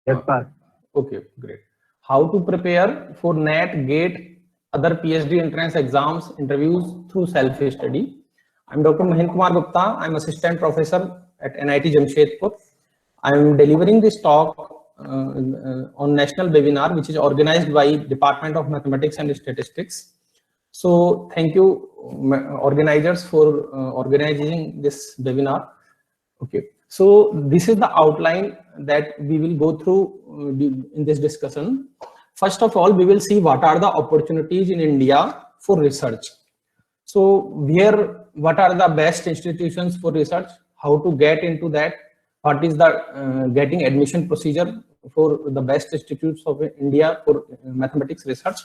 Yes, sir. Okay, great. How to prepare for NET, GATE, other PhD entrance exams, interviews through self-study. I'm Dr. Mahendra Kumar Gupta. I'm assistant professor at NIT Jamshedpur. I'm delivering this talk on national webinar, which is organized by Department of Mathematics and Statistics. So thank you, organizers, for organizing this webinar. Okay, so this is the outline that we will go through in this discussion. First of all, we will see what are the opportunities in India for research. So what are the best institutions for research, how to get into that, what is the getting admission procedure for the best institutes of India for mathematics research,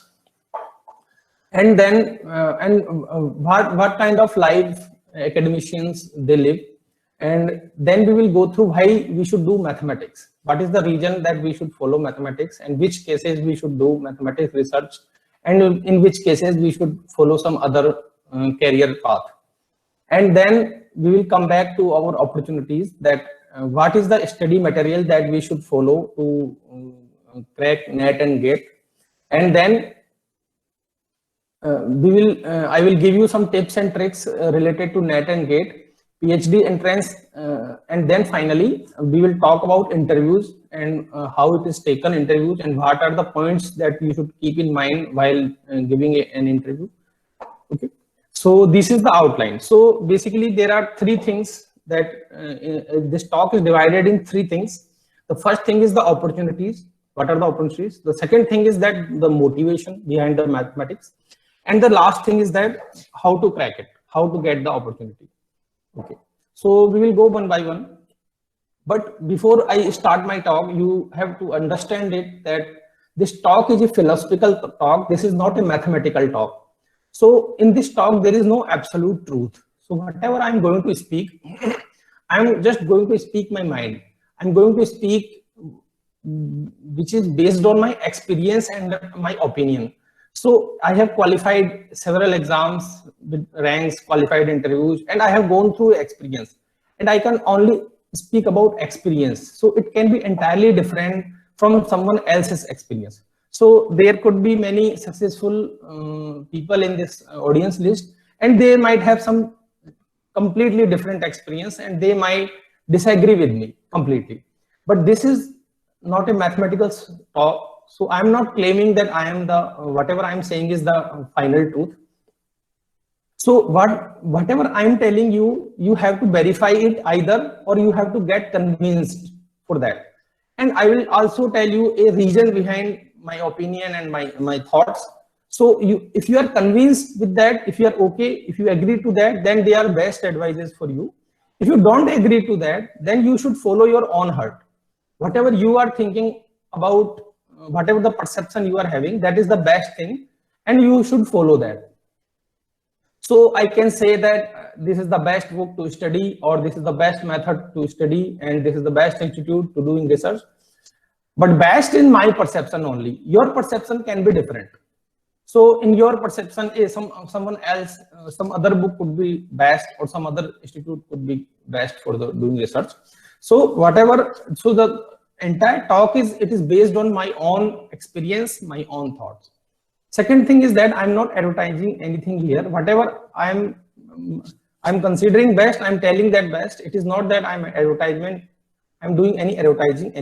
and then what kind of life academicians they live, and then we will go through why we should do mathematics, what is the reason that we should follow mathematics, and which cases we should do mathematics research, and in which cases we should follow some other career path. And then we will come back to our opportunities, that what is the study material that we should follow to crack NET and GATE. And then I will give you some tips and tricks related to NET and GATE, PhD entrance, and then finally we will talk about interviews and how it is taken interviews, and what are the points that you should keep in mind while giving an interview. Okay, so this is the outline. So basically there are three things that this talk is divided in three things. The first thing is the opportunities. What are the opportunities? The second thing is that the motivation behind the mathematics. And the last thing is that how to crack it, how to get the opportunity. Okay, so we will go one by one. But before I start my talk, you have to understand it that this talk is a philosophical talk. This is not a mathematical talk. So in this talk, there is no absolute truth. So whatever I'm going to speak, I'm just going to speak my mind. I'm going to speak which is based on my experience and my opinion. So I have qualified several exams with ranks, qualified interviews, and I have gone through experience. And I can only speak about experience. So it can be entirely different from someone else's experience. So there could be many successful people in this audience list, and they might have some completely different experience, and they might disagree with me completely. But this is not a mathematical talk. So I'm not claiming that I am the, whatever I'm saying is the final truth. So whatever I'm telling you, you have to verify it either, or you have to get convinced for that. And I will also tell you a reason behind my opinion and my thoughts. So if you are convinced with that, if you are okay, if you agree to that, then they are best advices for you. If you don't agree to that, then you should follow your own heart. Whatever you are thinking about, whatever the perception you are having, that is the best thing, and you should follow that. So I can say that this is the best book to study, or this is the best method to study, and this is the best institute to doing research. But best in my perception only. Your perception can be different. So in your perception, someone else, some other book could be best, or some other institute could be best for doing research. So the entire talk is based on my own experience, my own thoughts. Second thing is that I'm not advertising anything here. Whatever I'm considering best, I'm telling that best. It is not that I'm doing any advertising,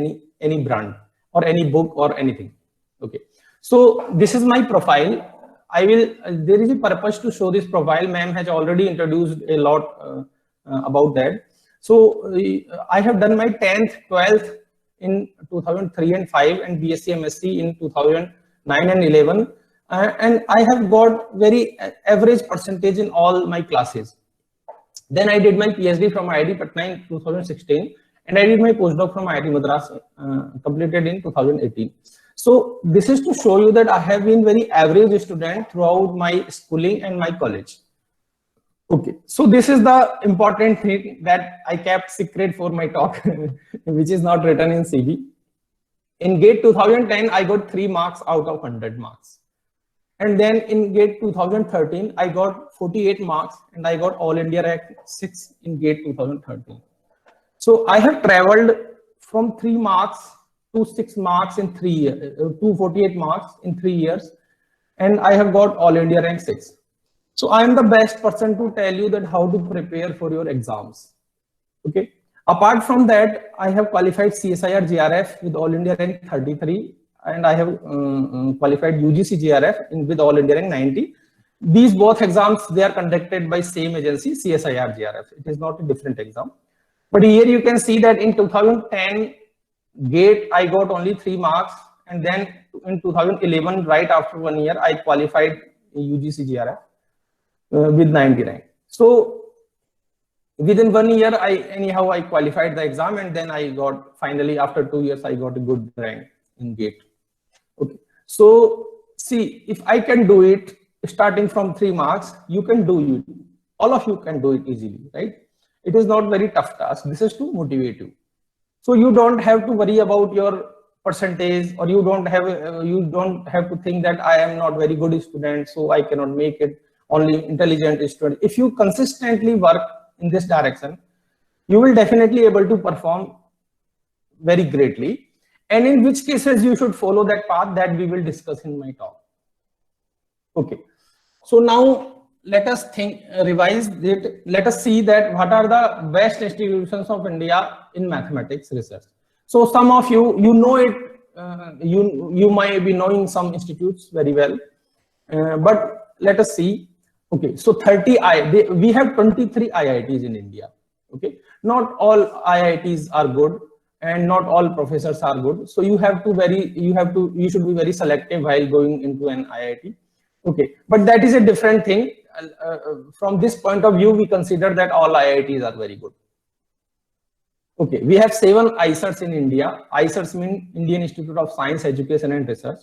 any brand or any book or anything. Okay. So this is my profile. There is a purpose to show this profile. Ma'am has already introduced a lot about that. So I have done my 10th, 12th in 2003 and 5, and BSc MSc in 2009 and 11. And I have got very average percentage in all my classes. Then I did my PhD from IIT Patna in 2016, and I did my postdoc from IIT Madras, completed in 2018. So this is to show you that I have been very average student throughout my schooling and my college. Okay, so this is the important thing that I kept secret for my talk, which is not written in CV. In GATE 2010, I got 3 marks out of 100 marks. And then in GATE 2013, I got 48 marks, and I got All India rank 6 in GATE 2013. So I have traveled from 3 marks 246 marks in 3 years, 248 marks in 3 years, and I have got All India rank 6. So I am the best person to tell you that how to prepare for your exams. Okay. Apart from that, I have qualified CSIR GRF with All India rank 33, and I have qualified UGC GRF with All India rank 90. These both exams, they are conducted by same agency, CSIR GRF. It is not a different exam. But here you can see that in 2010 GATE, I got only 3 marks, and then in 2011, right after 1 year, I qualified UGC GRF with 90 rank. So within 1 year, I qualified the exam, and then I got, finally after 2 years, I got a good rank in GATE. Okay. So see, if I can do it starting from 3 marks, you can do it. All of you can do it easily, right? It is not very tough task. This is to motivate you. So you don't have to worry about your percentage, or you don't have to think that I am not very good student, so I cannot make it. Only intelligent student. If you consistently work in this direction, you will definitely able to perform very greatly. And in which cases you should follow that path that we will discuss in my talk. Okay. So now let us revise it. Let us see that what are the best institutions of India in mathematics research. So some of you, you know it, you might be knowing some institutes very well, but let us see. Okay, so we have 23 IITs in India. Okay, not all IITs are good, and not all professors are good. So you should be very selective while going into an IIT. Okay, but that is a different thing. From this point of view, we consider that all IITs are very good. Okay, we have 7 IISERs in India. IISERs mean Indian Institute of Science, Education and Research.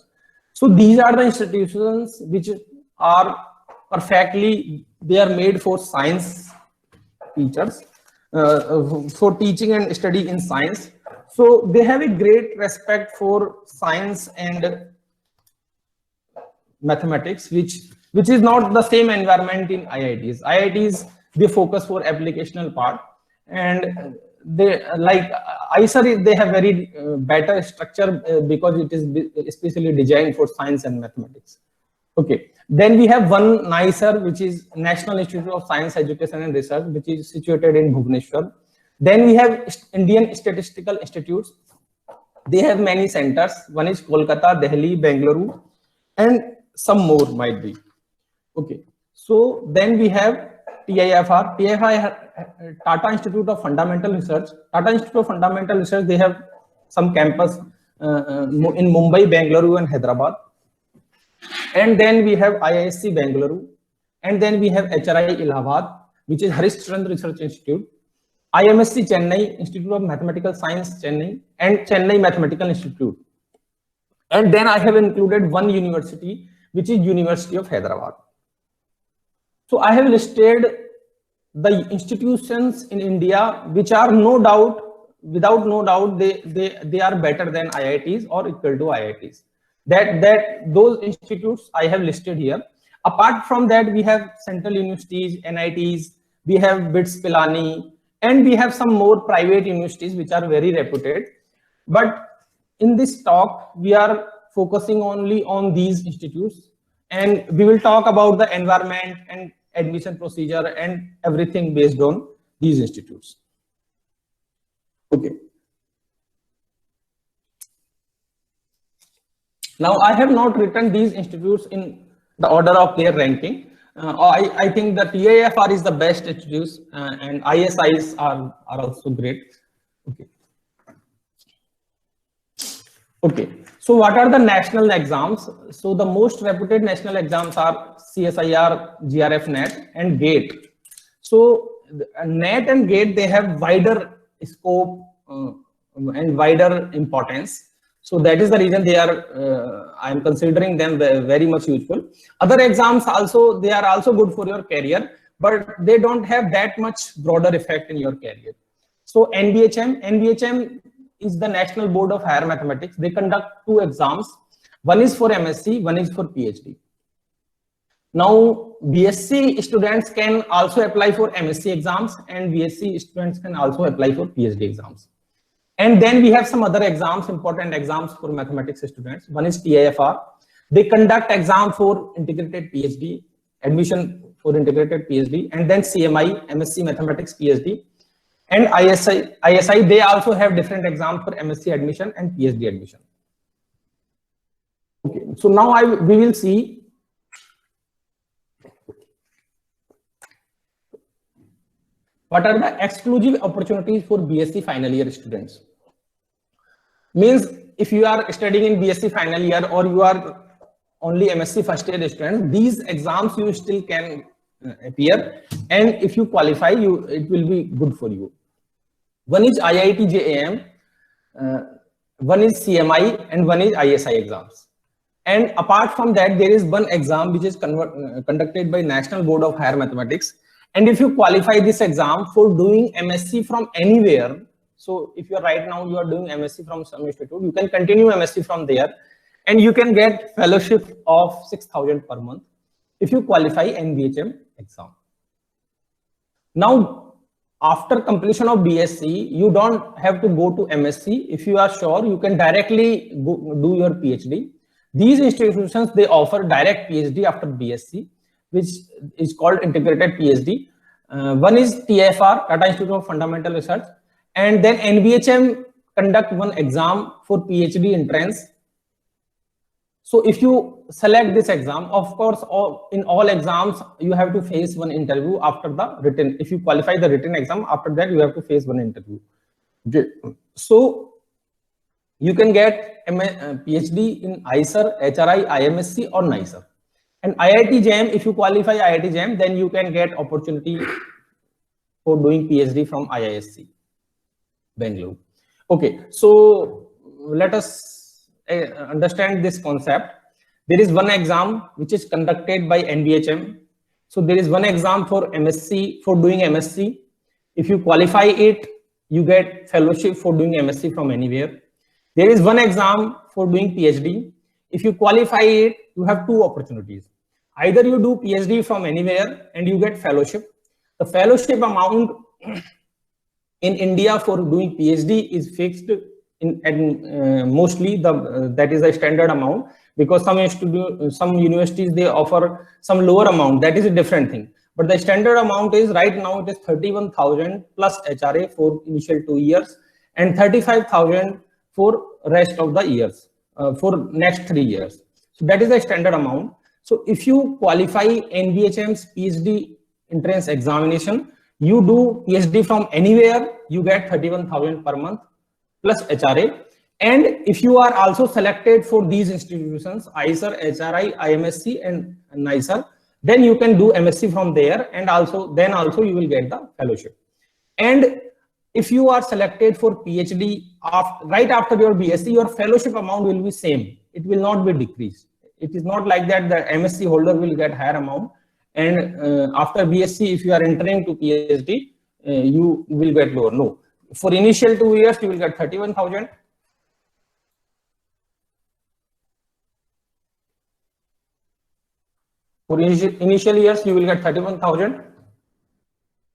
So these are the institutions which are perfectly, they are made for science teachers, for teaching and study in science. So they have a great respect for science and mathematics, which is not the same environment in IITs. IITs, they focus for applicational part, and they like IISER, they have very better structure because it is especially designed for science and mathematics. Okay, then we have one NISER, which is National Institute of Science, Education and Research, which is situated in Bhubaneswar. Then we have Indian Statistical Institutes. They have many centers. One is Kolkata, Delhi, Bengaluru, and some more might be. Okay, so then we have TIFR. TIFR, Tata Institute of Fundamental Research. Tata Institute of Fundamental Research, they have some campus in Mumbai, Bengaluru and Hyderabad. And then we have IISc Bengaluru, and then we have HRI Allahabad, which is Harish Chandra Research Institute, IMSC Chennai, Institute of Mathematical Science Chennai, and Chennai Mathematical Institute. And then I have included one university, which is University of Hyderabad. So I have listed the institutions in India which are without no doubt, they are better than IITs or equal to IITs. Those institutes I have listed here. Apart from that, we have central universities, NITs, we have BITS Pilani, and we have some more private universities which are very reputed. But in this talk, we are focusing only on these institutes, and we will talk about the environment and admission procedure and everything based on these institutes. Okay. Now, I have not written these institutes in the order of their ranking. I think the TIFR is the best institutes, and ISIs are also great. Okay. Okay. So what are the national exams? So the most reputed national exams are CSIR, GRF, NET, and GATE. So NET and GATE, they have wider scope and wider importance. So that is the reason they are, I am considering them very much useful. Other exams also, they are also good for your career, but they don't have that much broader effect in your career. So NBHM is the National Board of Higher Mathematics. They conduct 2 exams. One is for MSc, one is for PhD. Now, BSc students can also apply for MSc exams, and BSc students can also apply for PhD exams. And then we have some other exams, important exams for mathematics students. One is TIFR. They conduct exam for integrated PhD, admission for integrated PhD, and then CMI, MSc Mathematics PhD, and ISI, they also have different exams for MSc admission and PhD admission. Okay, so now we will see what are the exclusive opportunities for BSc final year students. Means if you are studying in BSc final year or you are only MSc first year student, these exams you still can appear, and if you qualify, it will be good for you. One is IIT JAM, one is CMI, and one is ISI exams. And apart from that, there is one exam which is conducted by National Board of Higher Mathematics. And if you qualify this exam for doing MSc from anywhere, so if you are right now, you are doing MSc from some institute, you can continue MSc from there, and you can get fellowship of 6,000 per month if you qualify NBHM exam. Now, after completion of BSc, you don't have to go to MSc. If you are sure, you can directly do your PhD. These institutions, they offer direct PhD after BSc, which is called integrated PhD. One is TIFR, Tata Institute of Fundamental Research, and then NBHM conduct one exam for PhD entrance. So if you select this exam, of course, in all exams, you have to face one interview after the written. If you qualify the written exam, after that, you have to face one interview. So you can get PhD in ISER, HRI, IMSc, or NISER. And IIT JAM, if you qualify IIT JAM, then you can get opportunity for doing PhD from IISc, Bangalore. Okay, so let us understand this concept. There is one exam which is conducted by NBHM. So there is one exam for MSc, for doing MSc. If you qualify it, you get fellowship for doing MSc from anywhere. There is one exam for doing PhD. If you qualify it, you have two opportunities. Either you do PhD from anywhere and you get fellowship. The fellowship amount in India for doing PhD is fixed mostly that is a standard amount, because some universities, they offer some lower amount. That is a different thing. But the standard amount is right now it is 31,000 plus HRA for initial 2 years and 35,000 for rest of the years, for next 3 years. So that is the standard amount. So if you qualify NBHM's PhD entrance examination, you do PhD from anywhere, you get 31,000 per month plus HRA. And if you are also selected for these institutions, ISER, HRI, IMSc, and NISER, then you can do MSc from there, and then also you will get the fellowship. And if you are selected for PhD right after your BSc, your fellowship amount will be same. It will not be decreased. It is not like that the MSc holder will get higher amount, and after BSc, if you are entering to PhD, you will get lower. No, for initial 2 years, you will get 31,000. For initial years, you will get 31,000,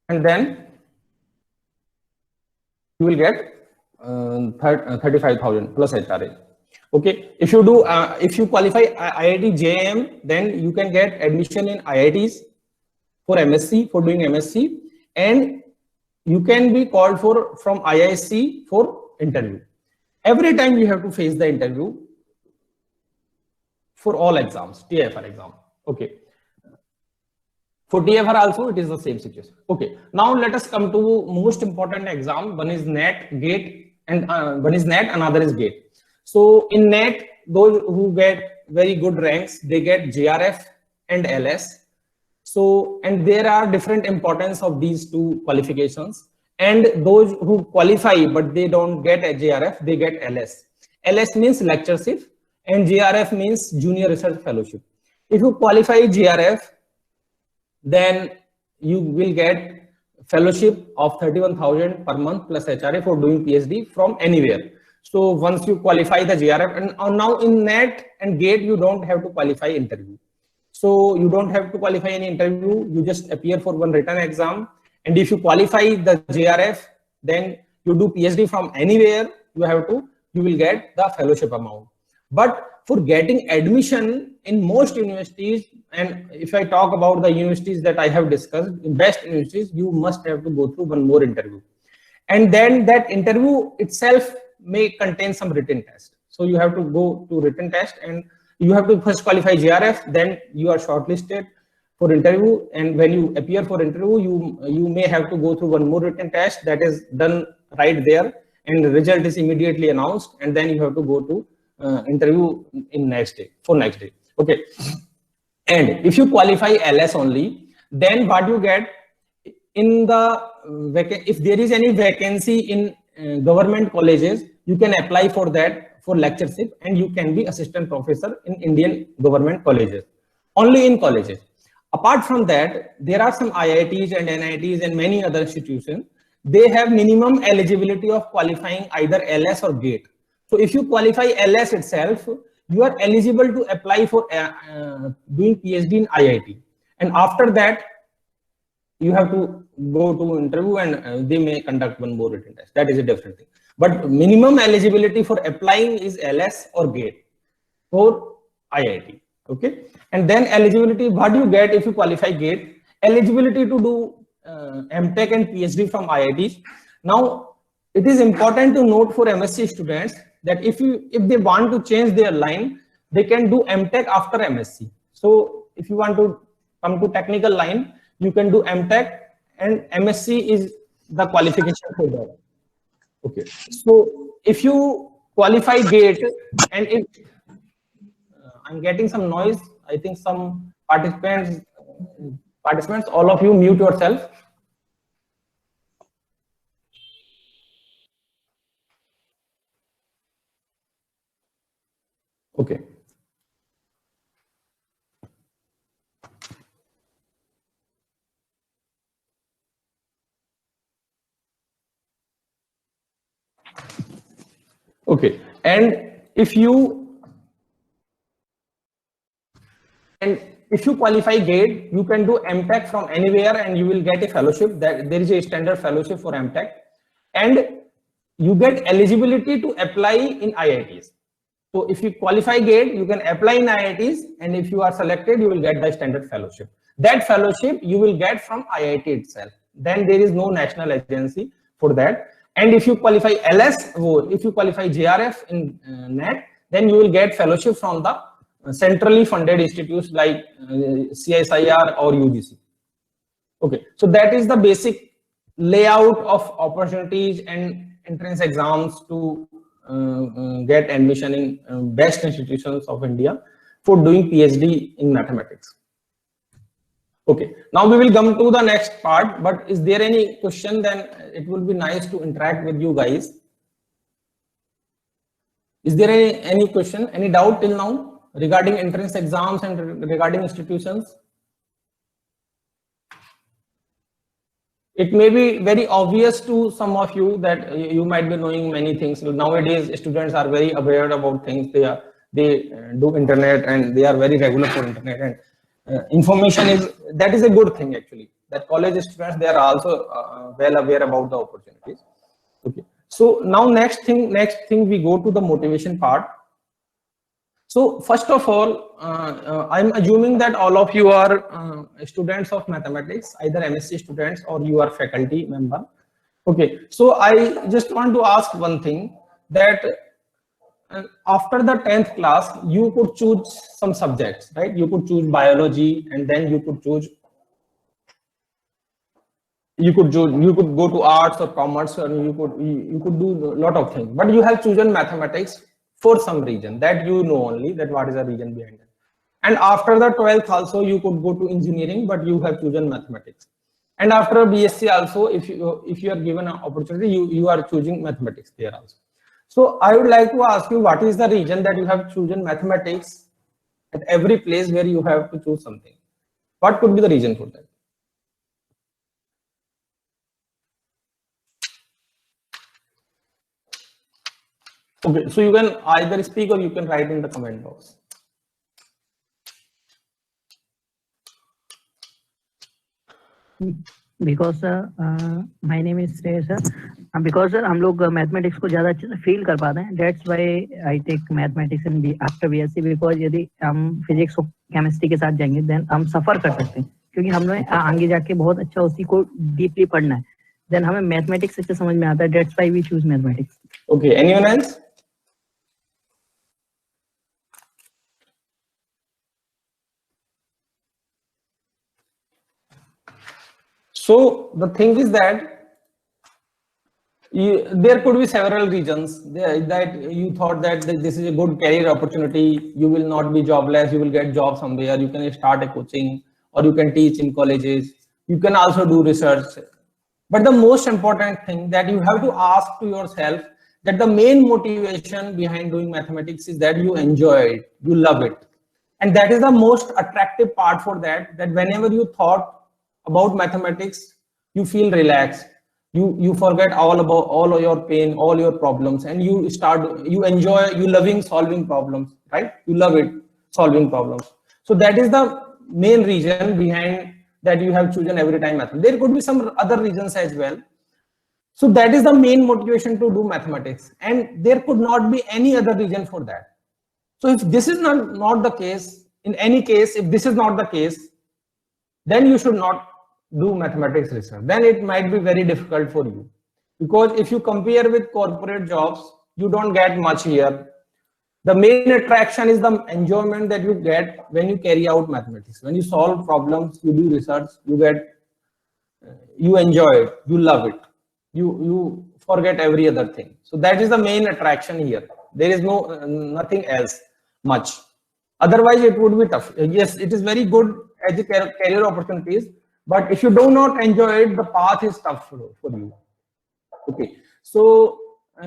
and then you will get 35,000 plus HRA. Okay, if you qualify IIT JAM, then you can get admission in IITs for MSc, for doing MSc, and you can be called from IISc for interview. Every time you have to face the interview for all exams, TIFR exam. Okay. For TIFR also, it is the same situation. Okay. Now let us come to most important exam. One is NET, GATE, and one is NET, another is GATE. So in NET, those who get very good ranks, they get JRF and LS. So, and there are different importance of these two qualifications. And those who qualify, but they don't get a JRF, they get LS. LS means lectureship, and JRF means junior research fellowship. If you qualify JRF, then you will get fellowship of 31,000 per month plus HRA for doing PhD from anywhere. So once you qualify the JRF, and now in NET and GATE, you don't have to qualify interview. So you don't have to qualify any interview. You just appear for one written exam. And if you qualify the JRF, then you do PhD from anywhere, you will get the fellowship amount. But for getting admission in most universities, and if I talk about the universities that I have discussed, in best universities, you must have to go through one more interview. And then that interview itself may contain some written test. So you have to go to written test, and you have to first qualify JRF, then you are shortlisted for interview. And when you appear for interview, you may have to go through one more written test that is done right there, and the result is immediately announced, and then you have to go to interview in next day. Okay. And if you qualify LS only, then what you get in the if there is any vacancy in government colleges, you can apply for that for lectureship, and you can be assistant professor in Indian government colleges, only in colleges. Apart from that, there are some IITs and NITs and many other institutions. They have minimum eligibility of qualifying either LS or GATE. So if you qualify LS itself, you are eligible to apply for doing PhD in IIT. And after that, you have to go to interview, and they may conduct one more written test. That is a different thing. But minimum eligibility for applying is LS or GATE for IIT. Okay. And then eligibility, what do you get if you qualify GATE? Eligibility to do MTech and PhD from IITs. Now, it is important to note for MSc students that if they want to change their line, they can do MTech after MSc. So if you want to come to technical line, you can do MTech, and MSc is the qualification for that. Okay. So if you qualify GATE, and if I'm getting some noise, I think some participants, all of you mute yourself. Okay. Okay. And if you qualify GATE, you can do MTech from anywhere, and you will get a fellowship. That there is a standard fellowship for MTech, and you get eligibility to apply in IITs. So if you qualify GATE, you can apply in IITs, and if you are selected, you will get the standard fellowship. That fellowship you will get from IIT itself. Then there is no national agency for that. And if you qualify LS, if you qualify JRF in NET, then you will get fellowship from the centrally funded institutes like CSIR or UGC. Okay, so that is the basic layout of opportunities and entrance exams to get admission in best institutions of India for doing PhD in mathematics. Okay, now we will come to the next part, but is there any question? Then it will be nice to interact with you guys. Is there any question, any doubt till now regarding entrance exams and regarding institutions? It may be very obvious to some of you that you might be knowing many things. Nowadays, students are very aware about things. They do internet, and they are very regular for internet, and information is a good thing actually. That college students, they are also well aware about the opportunities. Okay. So now next thing we go to the motivation part. So first of all, I'm assuming that all of you are students of mathematics, either MSc students or you are faculty member. Okay, so I just want to ask one thing, that after the 10th class, you could choose some subjects, right? You could choose biology, and then you could go to arts or commerce, or you could do a lot of things, but you have chosen mathematics for some reason that you know only that what is the reason behind it. And after the 12th also, you could go to engineering, but you have chosen mathematics. And after BSc also, if you are given an opportunity, you are choosing mathematics there also. So I would like to ask you, what is the reason that you have chosen mathematics at every place where you have to choose something? What could be the reason for that? Okay, so you can either speak or you can write in the comment box. Because my name is Sreya, because sir हम लोग mathematics को ज्यादा अच्छे से feel कर पाते हैं, that's why I take mathematics in after BSc, because यदि हम फिजिक्स और केमिस्ट्री के साथ जाएंगे देन हम सफर कर सकते हैं, क्योंकि हमने आगे जाके बहुत अच्छा उसी को डीपली पढ़ना है, देन हमें मैथमेटिक्स अच्छे समझ में आता है, that's why we choose mathematics. Okay, anyone else? So the thing is that there could be several reasons that you thought that this is a good career opportunity, you will not be jobless, you will get job somewhere, you can start a coaching or you can teach in colleges, you can also do research. But the most important thing that you have to ask to yourself, that the main motivation behind doing mathematics is that you enjoy it, you love it. And that is the most attractive part for that whenever you thought about mathematics, you feel relaxed. You forget all of your pain, all your problems, and you enjoy, you loving solving problems, right? You love it, solving problems. So that is the main reason behind that you have chosen every time mathematics. There could be some other reasons as well. So that is the main motivation to do mathematics, and there could not be any other reason for that. So if this is not the case, in any case, if this is not the case, then you should not do mathematics research. Then it might be very difficult for you, because if you compare with corporate jobs, you don't get much here. The main attraction is the enjoyment that you get when you carry out mathematics. When you solve problems, you do research, you enjoy it, you love it, you forget every other thing. So that is the main attraction here. There is nothing else much. Otherwise it would be tough. Yes, it is very good as a career opportunities, but if you do not enjoy it, the path is tough for you. Okay, so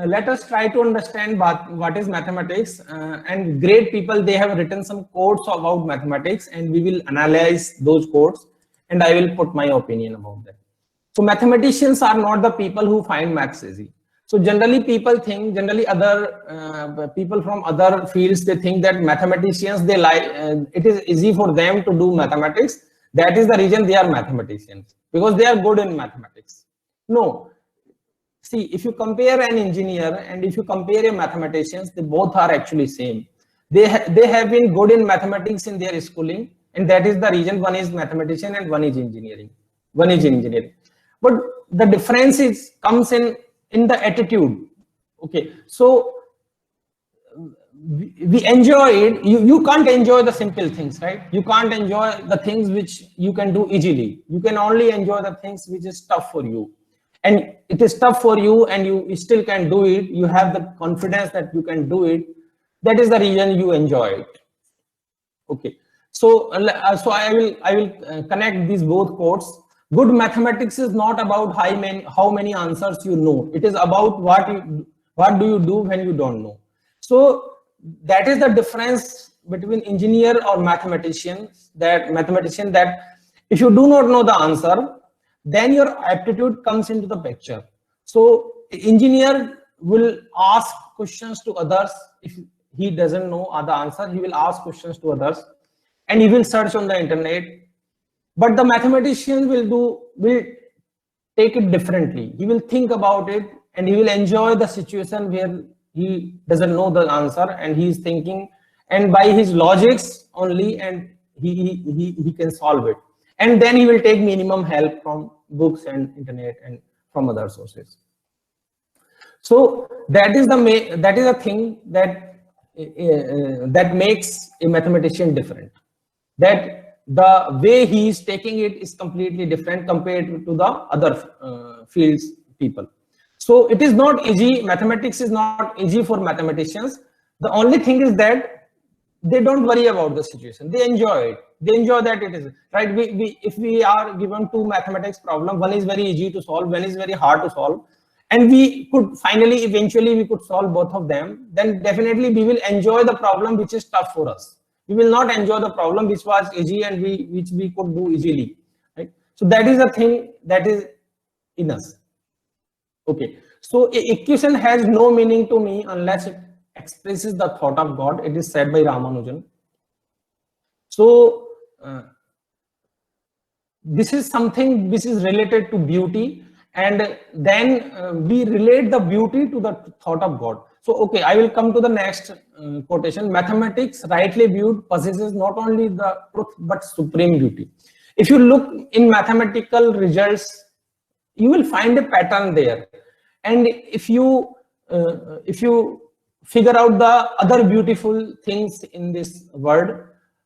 let us try to understand what is mathematics, and great people, they have written some quotes about mathematics, and we will analyze those quotes, and I will put my opinion about that. So mathematicians are not the people who find maths easy. So generally people think, other people from other fields, they think that mathematicians, they like, it is easy for them to do mathematics. That is the reason they are mathematicians, because they are good in mathematics. No. See, if you compare an engineer and if you compare a mathematician, they both are actually same. They have been good in mathematics in their schooling, and that is the reason one is mathematician and one is engineering. But the difference comes in the attitude. Okay, so we enjoy it. You can't enjoy the simple things, right? You can't enjoy the things which you can do easily. You can only enjoy the things which is tough for you. And it is tough for you and you still can do it. You have the confidence that you can do it. That is the reason you enjoy it. Okay, so I will connect these both quotes. Good mathematics is not about how many answers you know. It is about what do you do when you don't know. So that is the difference between engineer or mathematician. That if you do not know the answer, then your aptitude comes into the picture. So engineer will ask questions to others. If he doesn't know the answer, he will ask questions to others, and he will search on the internet. But the mathematician will take it differently. He will think about it, and he will enjoy the situation where he doesn't know the answer and he is thinking, and by his logics only, and he can solve it. And then he will take minimum help from books and internet and from other sources. So that is the thing that makes a mathematician different. That the way he is taking it is completely different compared to the other fields people. So it is not easy. Mathematics is not easy for mathematicians. The only thing is that they don't worry about the situation. They enjoy it. They enjoy that it is right. If we are given two mathematics problem, one is very easy to solve, one is very hard to solve, and we could eventually we could solve both of them, then definitely we will enjoy the problem which is tough for us. We will not enjoy the problem which was easy and which we could do easily, right? So that is the thing that is in us. Okay, so equation has no meaning to me unless it expresses the thought of God. It is said by Ramanujan. So this is something which is related to beauty, and then we relate the beauty to the thought of God. So, okay, I will come to the next quotation. Mathematics, rightly viewed, possesses not only the truth but supreme beauty. If you look in mathematical results, you will find a pattern there, and if you figure out the other beautiful things in this world,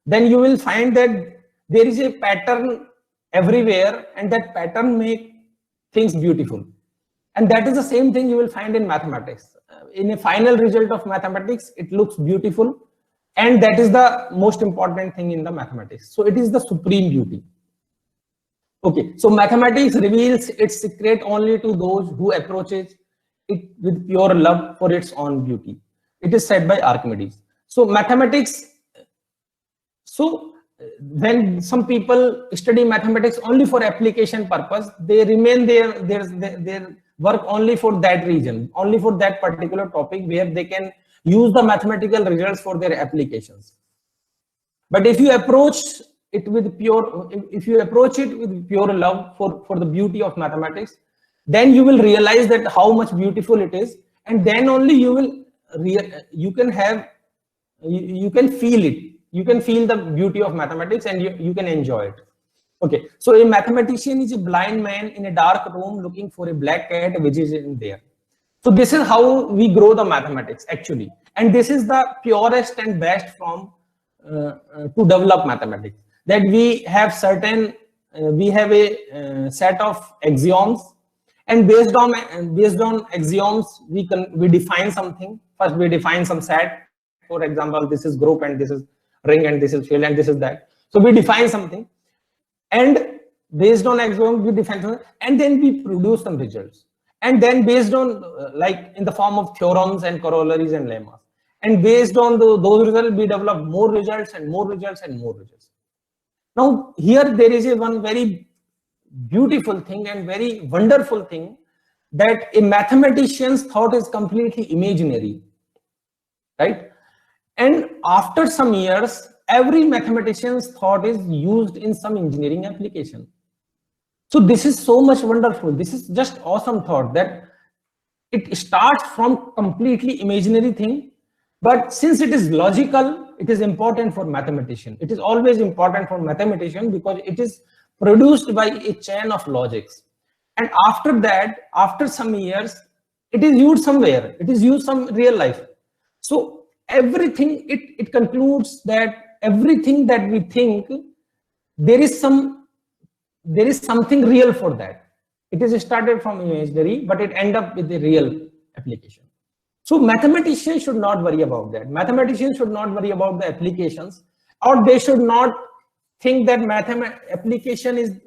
then you will find that there is a pattern everywhere, and that pattern make things beautiful. And that is the same thing you will find in mathematics. In a final result of mathematics, it looks beautiful, and that is the most important thing in the mathematics. So it is the supreme beauty. Okay, so mathematics reveals its secret only to those who approaches it with pure love for its own beauty. It is said by Archimedes. So mathematics, so when some people study mathematics only for application purpose, they remain their work only for that region, only for that particular topic where they can use the mathematical results for their applications. But if you approach it with pure, if you approach it with pure love for the beauty of mathematics, then you will realize that how much beautiful it is, and then only you will you can feel it. You can feel the beauty of mathematics, and you can enjoy it. Okay, so a mathematician is a blind man in a dark room looking for a black cat which is in there. So this is how we grow the mathematics actually, and this is the purest and best form to develop mathematics. That we have certain, we have a set of axioms, and based on axioms we define something. First we define some set. For example, this is group, and this is ring, and this is field, and this is that. So we define something, and based on axiom we define something, and then we produce some results, and then based on like in the form of theorems and corollaries and lemmas, and based on those results we develop more results and more results and more results. Now here there is one very beautiful thing and very wonderful thing, that a mathematician's thought is completely imaginary, right? And after some years, every mathematician's thought is used in some engineering application. So this is so much wonderful. This is just awesome thought, that it starts from completely imaginary thing, but since it is logical, it is important for mathematician. It is always important for mathematician because it is produced by a chain of logics. And after that, after some years, it is used somewhere. It is used some real life. So everything, it concludes that everything that we think, there is something real for that. It is started from imaginary, but it end up with a real application. So mathematicians should not worry about that. Mathematicians should not worry about the applications, or they should not think that application is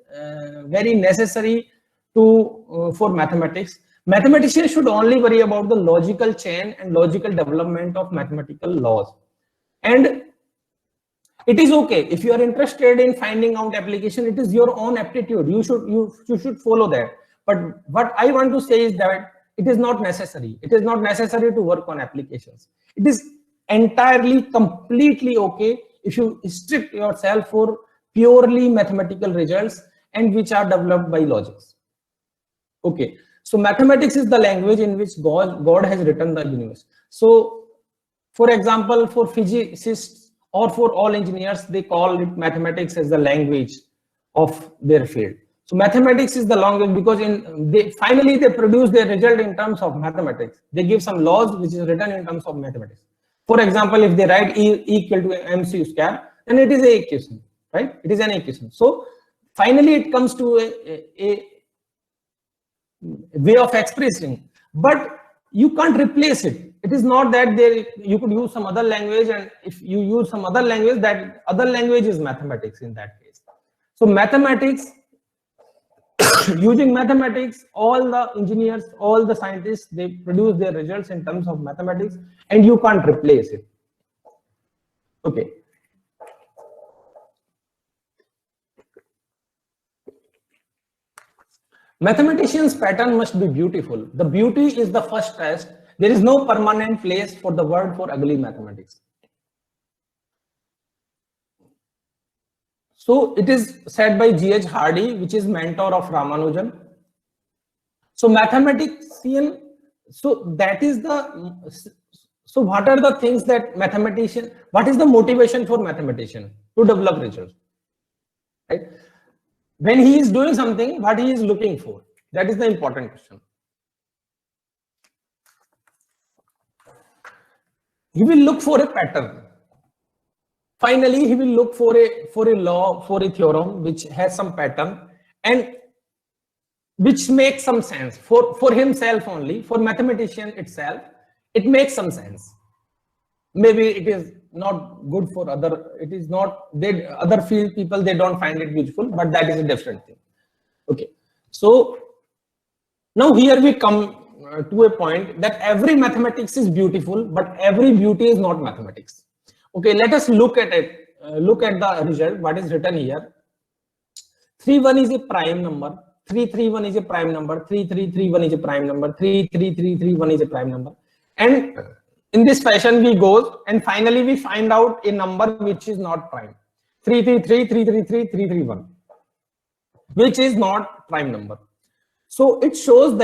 very necessary for mathematics. Mathematicians should only worry about the logical chain and logical development of mathematical laws. And it is okay if you are interested in finding out application. It is your own aptitude. You should follow that. But what I want to say is that it is not necessary. It is not necessary to work on applications. It is entirely, completely okay if you restrict yourself for purely mathematical results and which are developed by logics. Okay, so mathematics is the language in which God has written the universe. So, for example, for physicists or for all engineers, they call it mathematics as the language of their field. So mathematics is the language because finally they produce their result in terms of mathematics. They give some laws which is written in terms of mathematics. For example, if they write E equal to mc square, then it is an equation, right? It is an equation. So finally it comes to a way of expressing, but you can't replace it. It is not that you could use some other language, and if you use some other language, that other language is mathematics in that case. So mathematics, using mathematics, all the engineers, all the scientists, they produce their results in terms of mathematics, and you can't replace it. Okay. Mathematician's pattern must be beautiful. The beauty is the first test. There is no permanent place for the word for ugly mathematics. So it is said by G.H. Hardy, which is mentor of Ramanujan. So mathematician, so that is the, so what are the things that mathematician, what is the motivation for mathematician to develop results, right? When he is doing something, what he is looking for, that is the important question. He will look for a pattern. Finally, he will look for a law, for a theorem which has some pattern and which makes some sense for himself only. For mathematician itself, it makes some sense. Maybe it is not good for other, it is not, they other field people, they don't find it useful, but that is a different thing. Okay, so now here we come to a point that every mathematics is beautiful, but every beauty is not mathematics. Okay, let us look at it. Look at the result. What is written here? 3,1 is a prime number. 3,3,1 is a prime number. 3,3,3,1 is a prime number. 3,3,3,3,1 is a prime number. And in this fashion we go, and finally we find out a number which is not prime. 3,3,3,3,3,3,3,1, which is not prime number. So it shows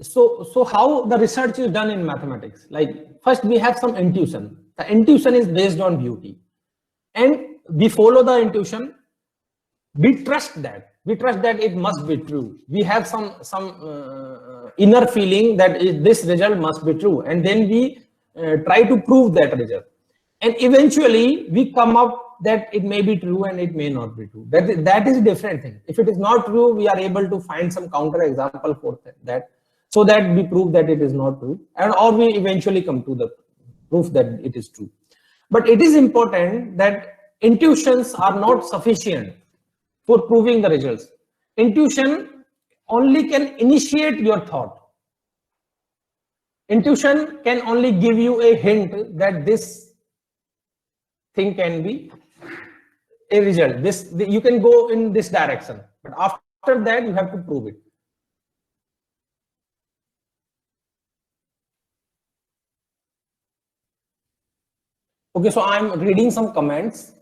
so how the research is done in mathematics. Like, first we have some intuition. The intuition is based on beauty, and we follow the intuition. We trust that it must be true. We have some inner feeling that this result must be true, and then we try to prove that result, and eventually we come up that it may be true and it may not be true. That is a different thing. If it is not true, we are able to find some counter example for that, so that we prove that it is not true, and or we eventually come to the proof that it is true. But it is important that intuitions are not sufficient for proving the results. Intuition only can initiate your thought. Intuition can only give you a hint that this thing can be a result. You can go in this direction, but after that you have to prove it. Okay, so I'm reading some comments.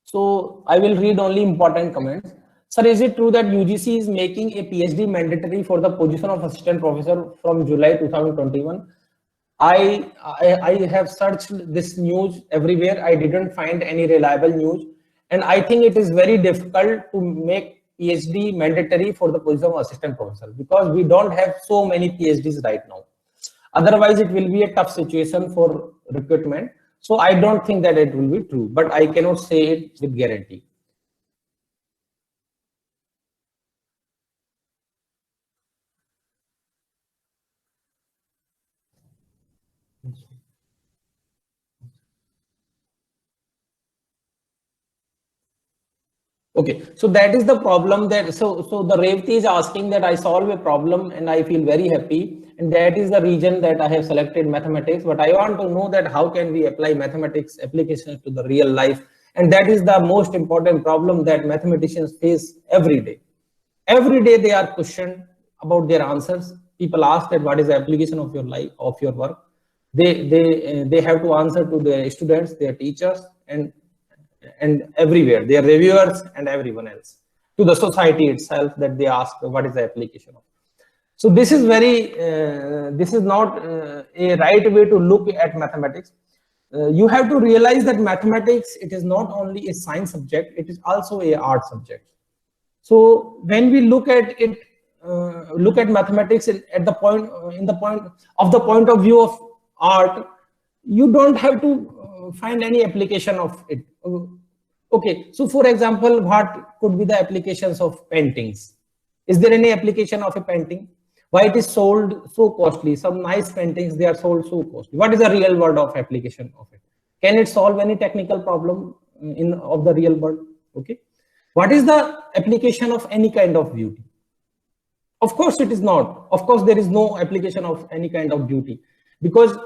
So I will read only important comments. Sir, is it true that UGC is making a PhD mandatory for the position of assistant professor from July 2021? I have searched this news everywhere. I didn't find any reliable news. And I think it is very difficult to make PhD mandatory for the position of assistant professor, because we don't have so many PhDs right now. Otherwise, it will be a tough situation for recruitment. So I don't think that it will be true, but I cannot say it with guarantee. Okay, so that is the problem that, so the Revati is asking that I solve a problem and I feel very happy, and that is the reason that I have selected mathematics. But I want to know that how can we apply mathematics applications to the real life, and that is the most important problem that mathematicians face every day. Every day they are questioned about their answers. People ask that what is the application of your life, of your work. They have to answer to their students, their teachers, and everywhere, their reviewers and everyone else, to the society itself, that they ask what is the application of. So this is very this is not a right way to look at mathematics. You have to realize that mathematics, it is not only a science subject, it is also a art subject. So when we look at it, look at mathematics at the point point of view of art, you don't have to find any application of it. Okay, so for example, what could be the applications of paintings? Is there any application of a painting? Why it is sold so costly? Some nice paintings, they are sold so costly. What is the real world of application of it? Can it solve any technical problem of the real world? Okay, what is the application of any kind of beauty? Of course it is not. Of course there is no application of any kind of beauty, because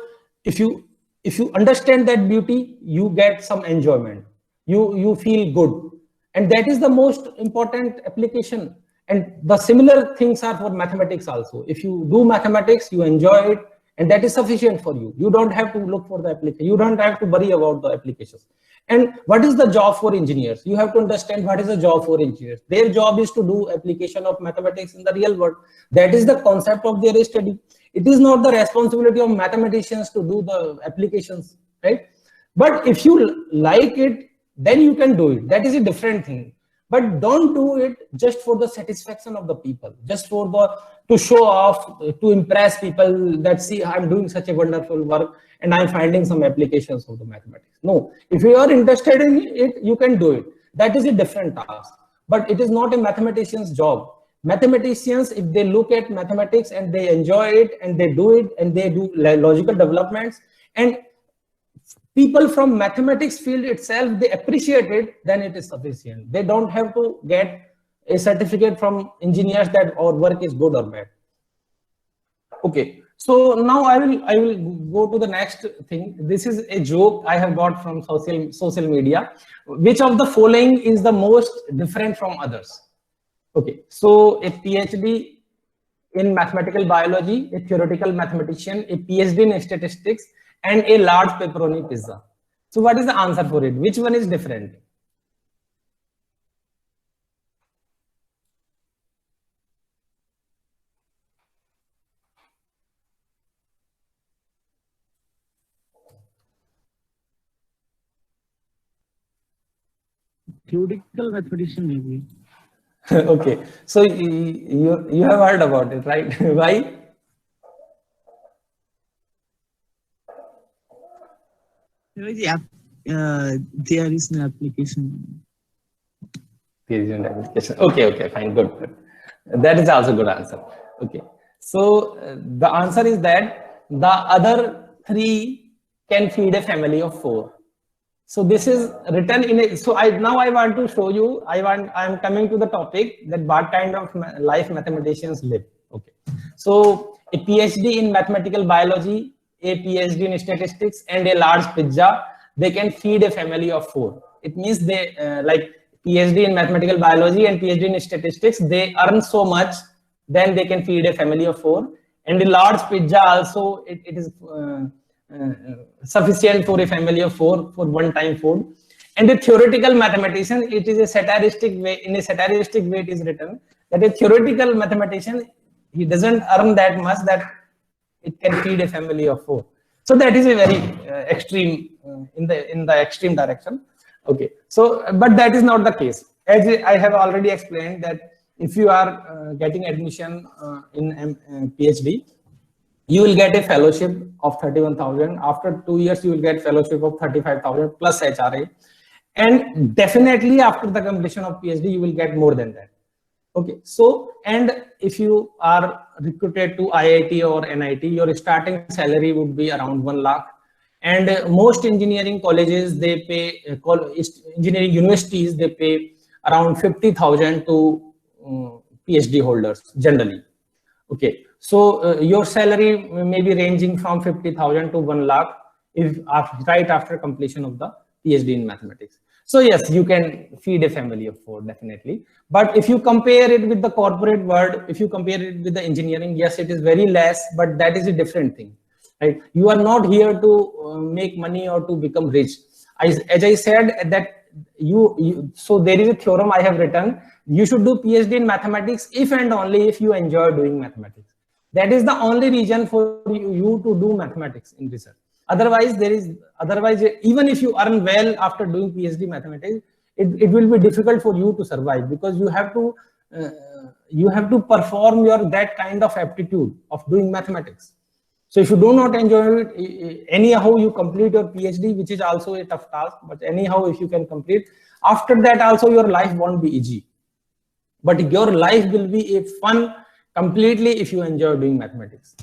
if you understand that beauty, you get some enjoyment, you feel good, and that is the most important application. And the similar things are for mathematics also. If you do mathematics, you enjoy it and that is sufficient for you. You don't have to look for the application. You don't have to worry about the applications. And what is the job for engineers? You have to understand what is the job for engineers. Their job is to do application of mathematics in the real world. That is the concept of their study. It is not the responsibility of mathematicians to do the applications, right? But if you like it, then you can do it. That is a different thing. But don't do it just for the satisfaction of the people, just for the to show off, to impress people that see I'm doing such a wonderful work and I'm finding some applications of the mathematics. No, if you are interested in it, you can do it. That is a different task, but it is not a mathematician's job. Mathematicians, if they look at mathematics and they enjoy it and they do it and they do logical developments, and people from mathematics field itself, they appreciate it, then it is sufficient. They don't have to get a certificate from engineers that our work is good or bad. Okay, so now I will go to the next thing. This is a joke I have got from social media. Which of the following is the most different from others? Okay, so a PhD in mathematical biology, a theoretical mathematician, a PhD in statistics, and a large pepperoni pizza. So what is the answer for it? Which one is different? Theoretical mathematician maybe. Okay, so you have heard about it, right? Why? There is no application. There is an application. Okay, fine, good. That is also good answer. Okay, so the answer is that the other three can feed a family of 4. So this is written in a, so I want to show you, I'm coming to the topic that what kind of life mathematicians live. Okay, so a PhD in mathematical biology, a PhD in statistics, and a large pizza, they can feed a family of 4. It means they like PhD in mathematical biology and PhD in statistics, they earn so much, then they can feed a family of 4. And the large pizza also, it is sufficient for a family of 4 for one-time food. And a theoretical mathematician, it is a satiristic way, in a satiristic way it is written that a theoretical mathematician, he doesn't earn that much that it can feed a family of 4. So that is a very extreme, in the extreme direction. Okay, so but that is not the case. As I have already explained that if you are getting admission in PhD, you will get a fellowship of 31,000. After 2 years, you will get fellowship of 35,000 plus HRA. And definitely after the completion of PhD, you will get more than that. Okay, so, and if you are recruited to IIT or NIT, your starting salary would be around 1 lakh. And most engineering colleges, they pay, engineering universities, they pay around 50,000 to PhD holders generally. Okay, so your salary may be ranging from 50,000 to 1 lakh if right after completion of the PhD in mathematics. So yes, you can feed a family of 4 definitely. But if you compare it with the corporate world, if you compare it with the engineering, yes, it is very less, but that is a different thing, right? You are not here to make money or to become rich. As I said that so there is a theorem I have written. You should do PhD in mathematics if and only if you enjoy doing mathematics. That is the only reason for you to do mathematics in research. Otherwise, even if you earn well after doing PhD mathematics, it will be difficult for you to survive because you have to perform that kind of aptitude of doing mathematics. So if you do not enjoy it, anyhow you complete your PhD, which is also a tough task, but anyhow if you can complete, after that also your life won't be easy. But your life will be a fun completely if you enjoy doing mathematics,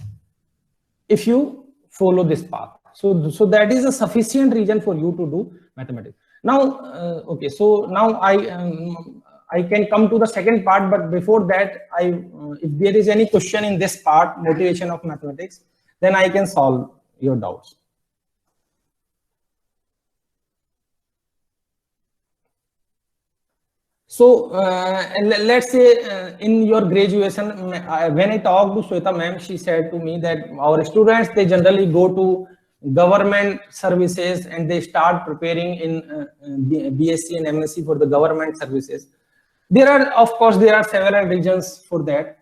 if you follow this path. So that is a sufficient reason for you to do mathematics. Now, okay, so now I can come to the second part, but before that, if there is any question in this part, motivation of mathematics, then I can solve your doubts. So let's say in your graduation, when I talked to Shweta ma'am, she said to me that our students, they generally go to government services and they start preparing in BSc and MSc for the government services. There are, of course, there are several reasons for that.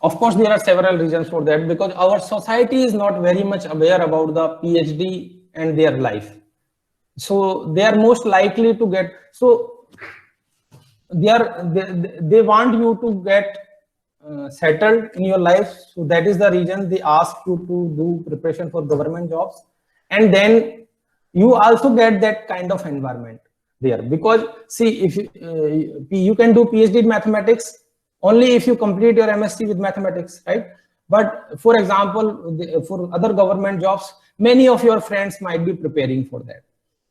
Of course, there are several reasons for that, because our society is not very much aware about the PhD and their life. So they are most likely to get, so they want you to get settled in your life. So that is the reason they ask you to do preparation for government jobs. And then you also get that kind of environment there, because see, if you can do PhD in mathematics only if you complete your MSc with mathematics, right? But for example, for other government jobs, many of your friends might be preparing for that.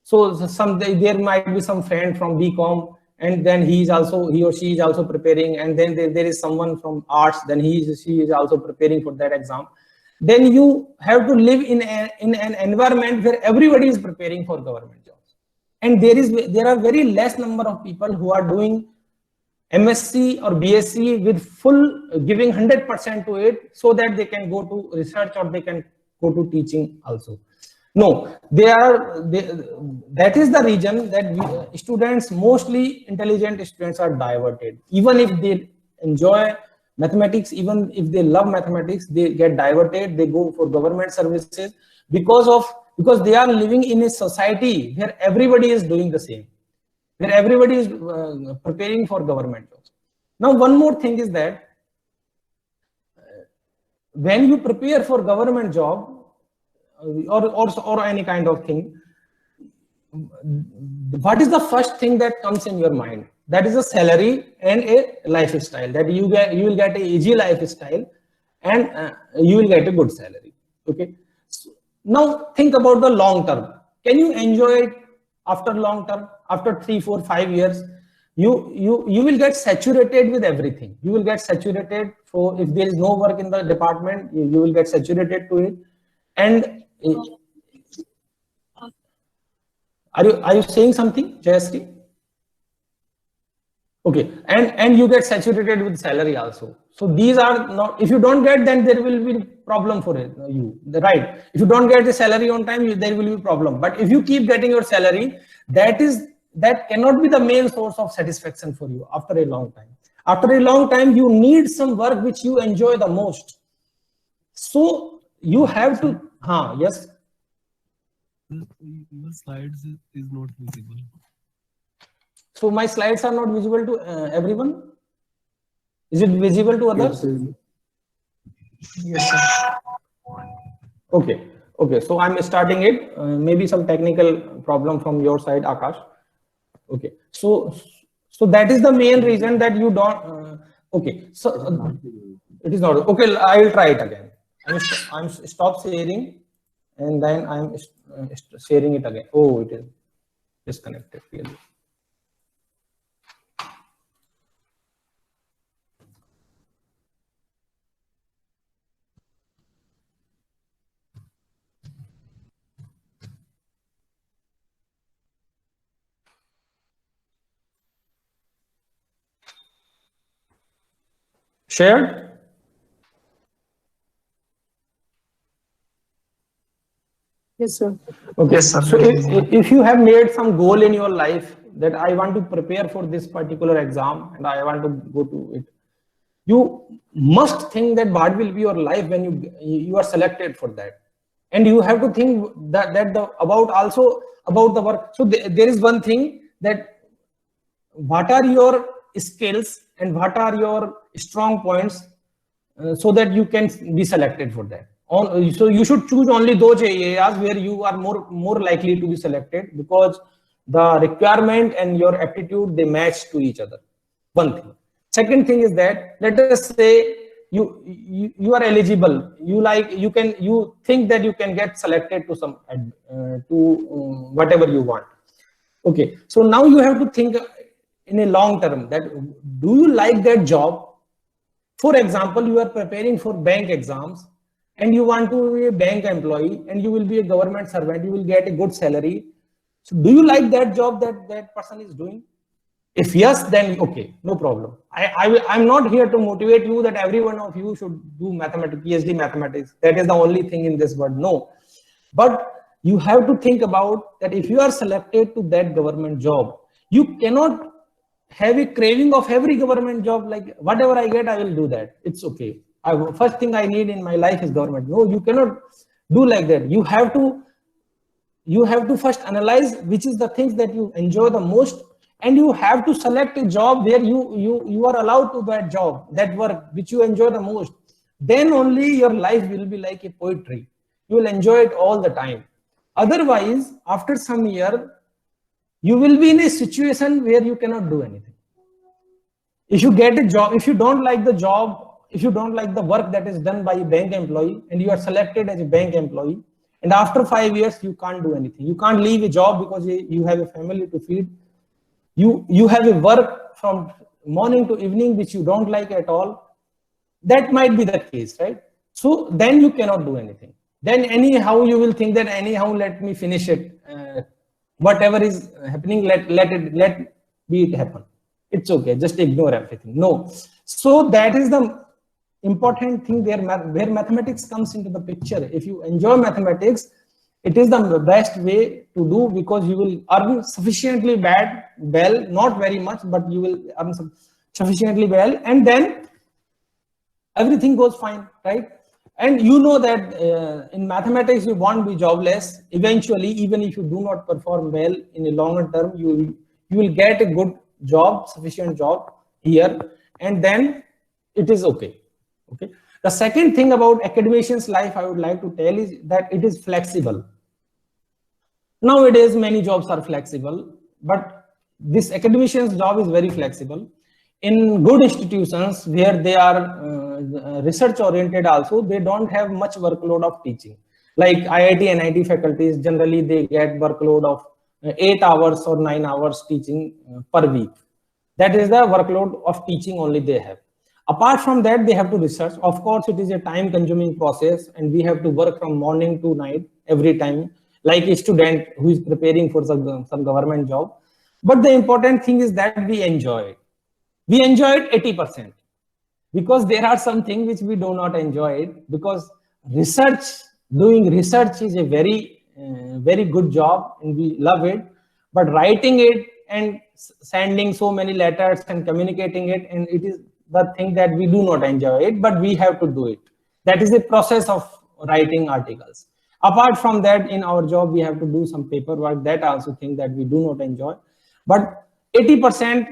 So there might be some friend from BCom, and then he or she is also preparing, and then there is someone from arts, then she is also preparing for that exam. Then you have to live in an environment where everybody is preparing for government jobs, and there are very less number of people who are doing MSc or BSc with full giving 100% to it, so that they can go to research or they can go to teaching also. No, that is the reason that students, mostly intelligent students, are diverted. Even if they enjoy mathematics, even if they love mathematics, they get diverted, they go for government services because they are living in a society where everybody is doing the same, where everybody is preparing for government jobs. Now, one more thing is that when you prepare for government job, or any kind of thing, what is the first thing that comes in your mind? That is a salary and a lifestyle, that you will get a easy lifestyle and you will get a good salary. Okay, so now think about the long term. Can you enjoy it after long term? After 3, 4, 5 years, you will get saturated with everything. You will get saturated. So if there is no work in the department, you will get saturated to it. And are you saying something, Jayasri? Okay, and you get saturated with salary also. So these are not, if you don't get, then there will be problem for you, right? If you don't get the salary on time, there will be problem. But if you keep getting your salary, that cannot be the main source of satisfaction for you after a long time. After a long time, you need some work which you enjoy the most. So you have to, yes. Your slides is not visible. So my slides are not visible to everyone? Is it visible to others? Yes, sir. Okay. So I'm starting it. Maybe some technical problem from your side, Akash. Okay. So that is the main reason that you don't. Okay. So it is not. Okay. I will try it again. I'm stop sharing, and then I'm sharing it again. Oh, it is disconnected. Really. Shared? Yes, sir. Okay. Yes, sir. So if you have made some goal in your life that I want to prepare for this particular exam and I want to go to it, you must think that what will be your life when you are selected for that, and you have to think about the work. So there is one thing, that what are your skills and what are your strong points, so that you can be selected for that. So you should choose only those areas where you are more likely to be selected, because the requirement and your aptitude, they match to each other. One thing. Second thing is that, let us say you are eligible, you think that you can get selected to some whatever you want. Okay, so now you have to think in a long term, that do you like that job? For example, you are preparing for bank exams and you want to be a bank employee and you will be a government servant, you will get a good salary. So do you like that job that person is doing? If yes, then okay, no problem. I'm not here to motivate you that every one of you should do mathematics, PhD mathematics. That is the only thing in this world. No. But you have to think about that if you are selected to that government job, you cannot have a craving of every government job, like whatever I get, I will do that. It's okay. First thing I need in my life is government. No, you cannot do like that. You have to first analyze which is the things that you enjoy the most, and you have to select a job where you are allowed to that job, that work which you enjoy the most. Then only your life will be like a poetry. You will enjoy it all the time. Otherwise, after some year, you will be in a situation where you cannot do anything. If you get a job, if you don't like the job, if you don't like the work that is done by a bank employee, and you are selected as a bank employee, and after 5 years, you can't do anything. You can't leave a job because you have a family to feed. You have a work from morning to evening which you don't like at all. That might be the case, right? So then you cannot do anything. Then anyhow you will think that anyhow let me finish it. Whatever is happening, let it happen. It's okay. Just ignore everything. No. So that is the important thing where mathematics comes into the picture. If you enjoy mathematics, it is the best way to do, because you will earn sufficiently well, not very much, but you will earn sufficiently well, and then everything goes fine, right? And you know that in mathematics, you won't be jobless. Eventually, even if you do not perform well in a longer term, you will get a good job, sufficient job here, and then it is okay. Okay. The second thing about academician's life I would like to tell is that it is flexible. Nowadays, many jobs are flexible, but this academician's job is very flexible. In good institutions where they are research oriented also, they don't have much workload of teaching. Like IIT and NIT faculties, generally they get workload of 8 hours or 9 hours teaching per week. That is the workload of teaching only they have. Apart from that, they have to research. Of course, it is a time consuming process, and we have to work from morning to night every time, like a student who is preparing for some government job. But the important thing is that we enjoy it. We enjoy it 80%, because there are some things which we do not enjoy it, because doing research is a very good job and we love it, but writing it and sending so many letters and communicating it, and it is the thing that we do not enjoy it, but we have to do it. That is the process of writing articles. Apart from that, in our job, we have to do some paperwork. That also thing that we do not enjoy, but 80%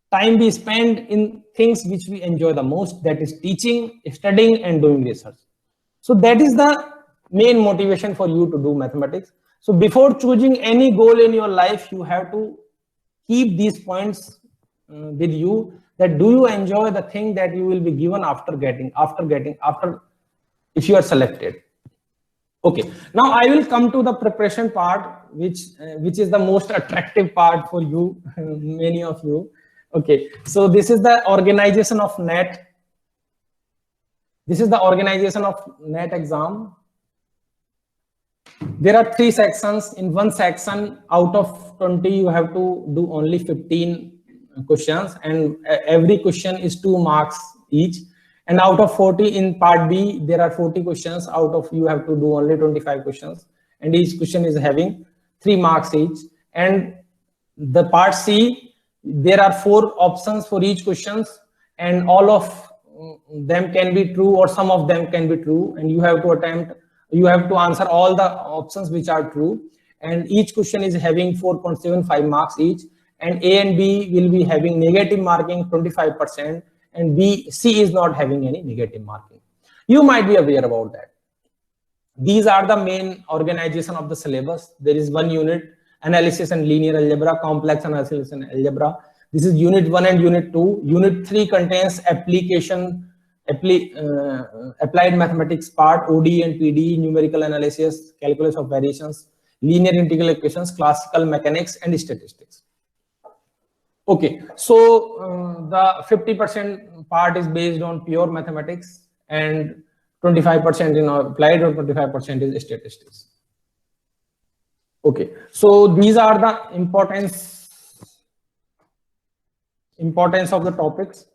time we spend in things which we enjoy the most, that is teaching, studying, and doing research. So that is the main motivation for you to do mathematics. So before choosing any goal in your life, you have to keep these points with you, that do you enjoy the thing that you will be given after if you are selected. Okay, now I will come to the preparation part, which is the most attractive part for you, many of you. Okay, so this is the organization of NET. This is the organization of NET exam. There are 3 sections. In one section, out of 20, you have to do only 15 questions, and every question is 2 marks each. And out of 40 in part B, there are 40 questions. Out of you have to do only 25 questions, and each question is having 3 marks each. And the part C, there are 4 options for each questions, and all of them can be true, or some of them can be true, and you have to answer all the options which are true. And each question is having 4.75 marks each, and A and B will be having negative marking 25%, and C is not having any negative marking. You might be aware about that. These are the main organization of the syllabus. There is 1 unit, analysis and linear algebra, complex analysis and algebra. This is unit 1 and unit 2. Unit 3 contains applied mathematics part, ODE and PDE, numerical analysis, calculus of variations, linear integral equations, classical mechanics, and statistics. Okay, so the 50% part is based on pure mathematics, and 25% in applied, or 25% is statistics. Okay, so these are the importance of the topics.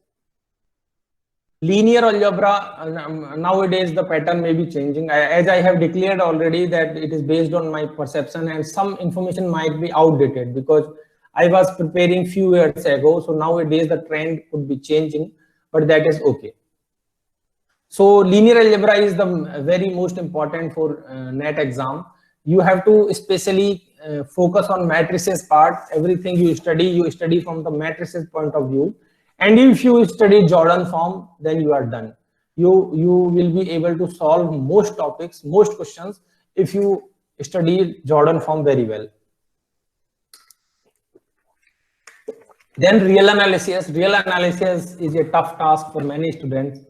Linear algebra, nowadays the pattern may be changing. As I have declared already that it is based on my perception, and some information might be outdated because I was preparing few years ago. So nowadays the trend could be changing, but that is okay. So linear algebra is the very most important for NET exam. You have to especially focus on matrices part. Everything you study from the matrices point of view. And if you study Jordan form, then you are done. You will be able to solve most topics, most questions if you study Jordan form very well. Then real analysis. Real analysis is a tough task for many students.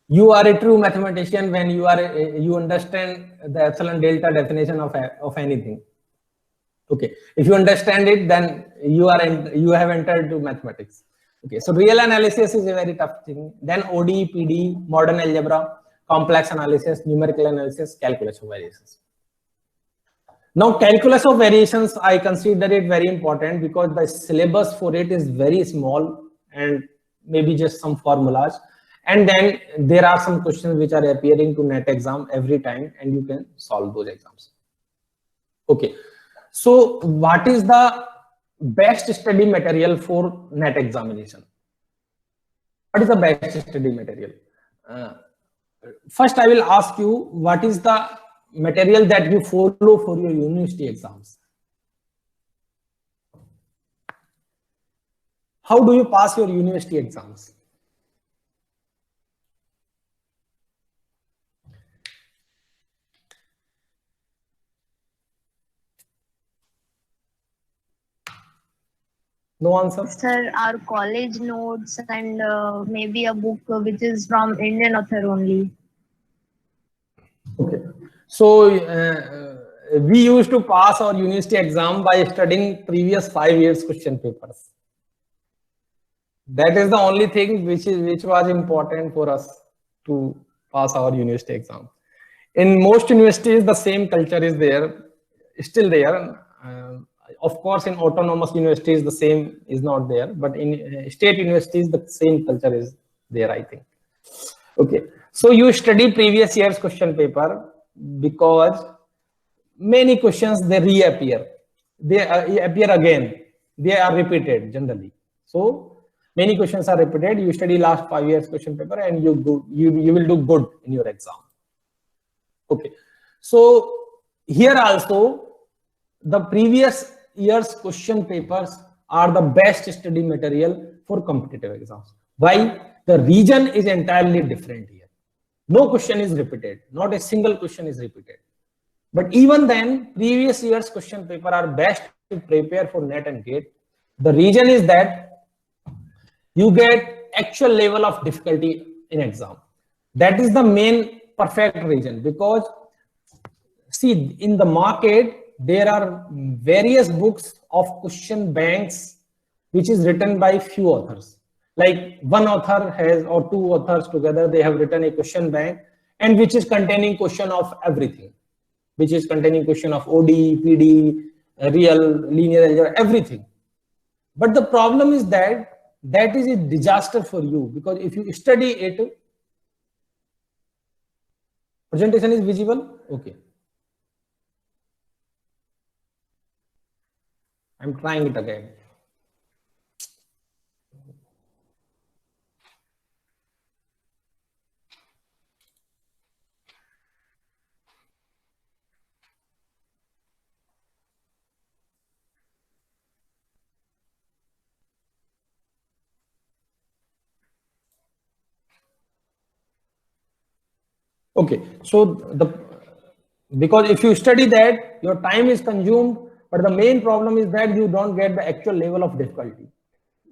You are a true mathematician when you understand the epsilon delta definition of anything. Okay, if you understand it, then you have entered to mathematics. Okay, so real analysis is a very tough thing. Then ODE, PD, modern algebra, complex analysis, numerical analysis, calculus of variations. Now, calculus of variations, I consider it very important because the syllabus for it is very small and maybe just some formulas. And then there are some questions which are appearing to NET exam every time, and you can solve those exams. Okay, so what is the best study material for NET examination? What is the best study material? First, I will ask you, what is the material that you follow for your university exams? How do you pass your university exams? No answer? Sir, our college notes and maybe a book which is from Indian author only. Okay. So we used to pass our university exam by studying previous 5 years question papers. That is the only thing which was important for us to pass our university exam. In most universities, the same culture is there, still there. Of course, in autonomous universities, the same is not there, but in state universities, the same culture is there, I think. Okay, so you study previous year's question paper because many questions, they reappear. They appear again. They are repeated generally. So many questions are repeated. You study last 5 years question paper and you will do good in your exam. Okay, so here also the previous year's question papers are the best study material for competitive exams. Why? The region is entirely different here. No question is repeated. Not a single question is repeated. But even then, previous year's question paper are best to prepare for NET and GATE. The reason is that you get actual level of difficulty in exam. That is the main perfect reason, because see, in the market, there are various books of question banks which is written by few authors. Like one author has, or two authors together, they have written a question bank, and which is containing question of everything, which is containing question of OD, PD, real, linear algebra, everything. But the problem is that that is a disaster for you, because if you study it, presentation is visible? Okay. I'm trying it again. Okay, so because if you study that, your time is consumed, but the main problem is that you don't get the actual level of difficulty.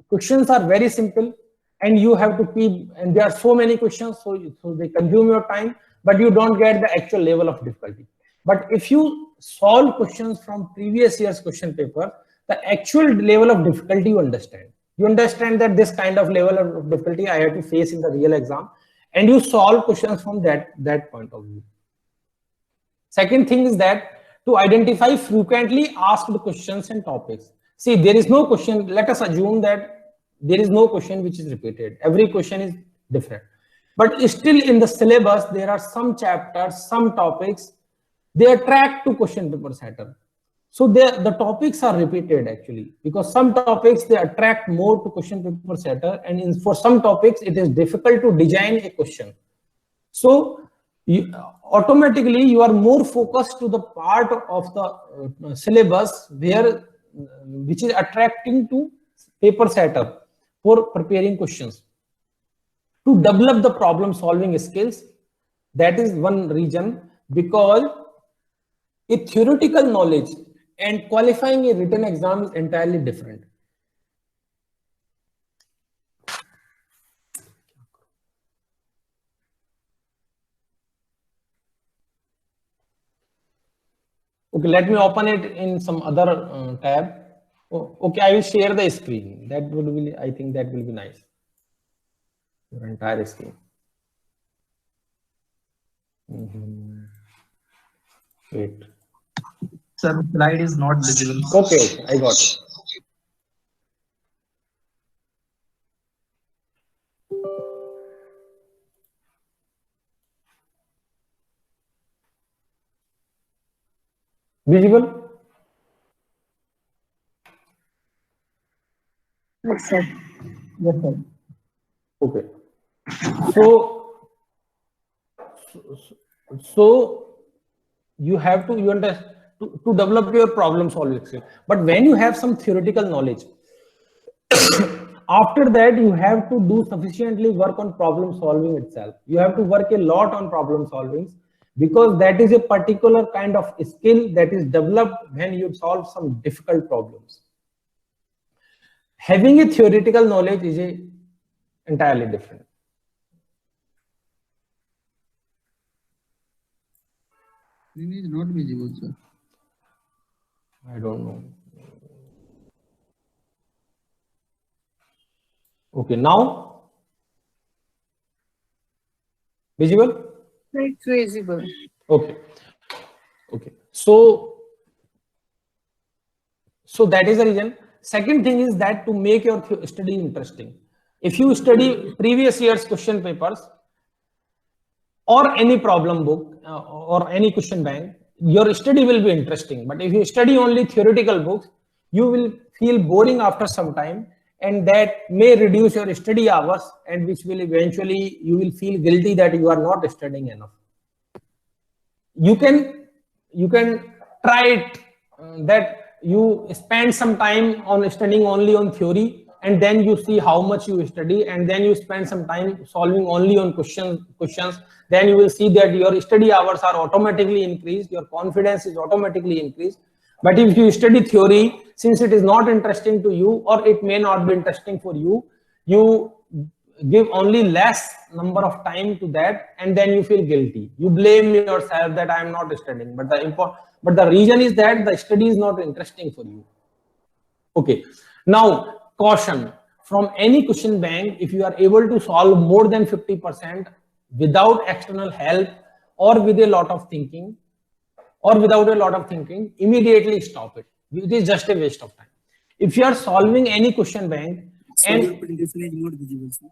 Questions are very simple, and you have to keep, and there are so many questions, so they consume your time, but you don't get the actual level of difficulty. But if you solve questions from previous year's question paper, the actual level of difficulty you understand. You understand that this kind of level of difficulty I have to face in the real exam, and you solve questions from that point of view. Second thing is that to identify frequently asked questions and topics. See, there is no question. Let us assume that there is no question which is repeated. Every question is different. But still in the syllabus, there are some chapters, some topics, they attract to question paper setter. So the topics are repeated actually, because some topics they attract more to question paper setter, and for some topics it is difficult to design a question. So automatically you are more focused to the part of the syllabus which is attracting to paper setter for preparing questions. To develop the problem solving skills, that is one reason, because a theoretical knowledge and qualifying a written exam is entirely different. Okay, let me open it in some other tab. Oh, okay, I will share the screen. That would be, I think that will be nice. Your entire screen. Wait. Sir, slide is not visible. Okay, I got it. Visible? Yes, sir. Yes, sir. Okay. So you have to to develop your problem solving skill. But when you have some theoretical knowledge, after that you have to do sufficiently work on problem solving itself. You have to work a lot on problem solving, because that is a particular kind of skill that is developed when you solve some difficult problems. Having a theoretical knowledge is entirely different. Screen is not visible, sir. I don't know. Okay, now visible? It's visible. Okay. Okay. So that is the reason. Second thing is that to make your study interesting. If you study previous year's question papers or any problem book or any question bank, your study will be interesting. But if you study only theoretical books, you will feel boring after some time, and that may reduce your study hours, and which will eventually you will feel guilty that you are not studying enough. You can try it that you spend some time on studying only on theory, and then you see how much you study, and then you spend some time solving only on questions. Then you will see that your study hours are automatically increased, your confidence is automatically increased. But if you study theory, since it is not interesting to you, or it may not be interesting for you, you give only less number of time to that, and then you feel guilty. You blame yourself that I am not studying. But the reason is that the study is not interesting for you. Okay. Now, caution: from any question bank, if you are able to solve more than 50% without external help, or with a lot of thinking, or without a lot of thinking, immediately stop it. It is just a waste of time. If you are solving any question bank and not visible, sir.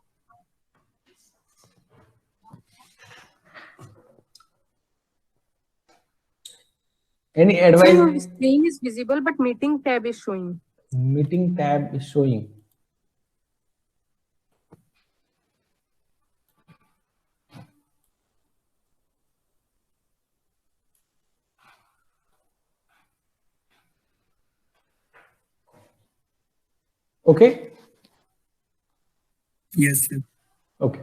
any advice? So screen is visible, but meeting tab is showing. Meeting tab is showing. Okay. Yes, sir. Okay.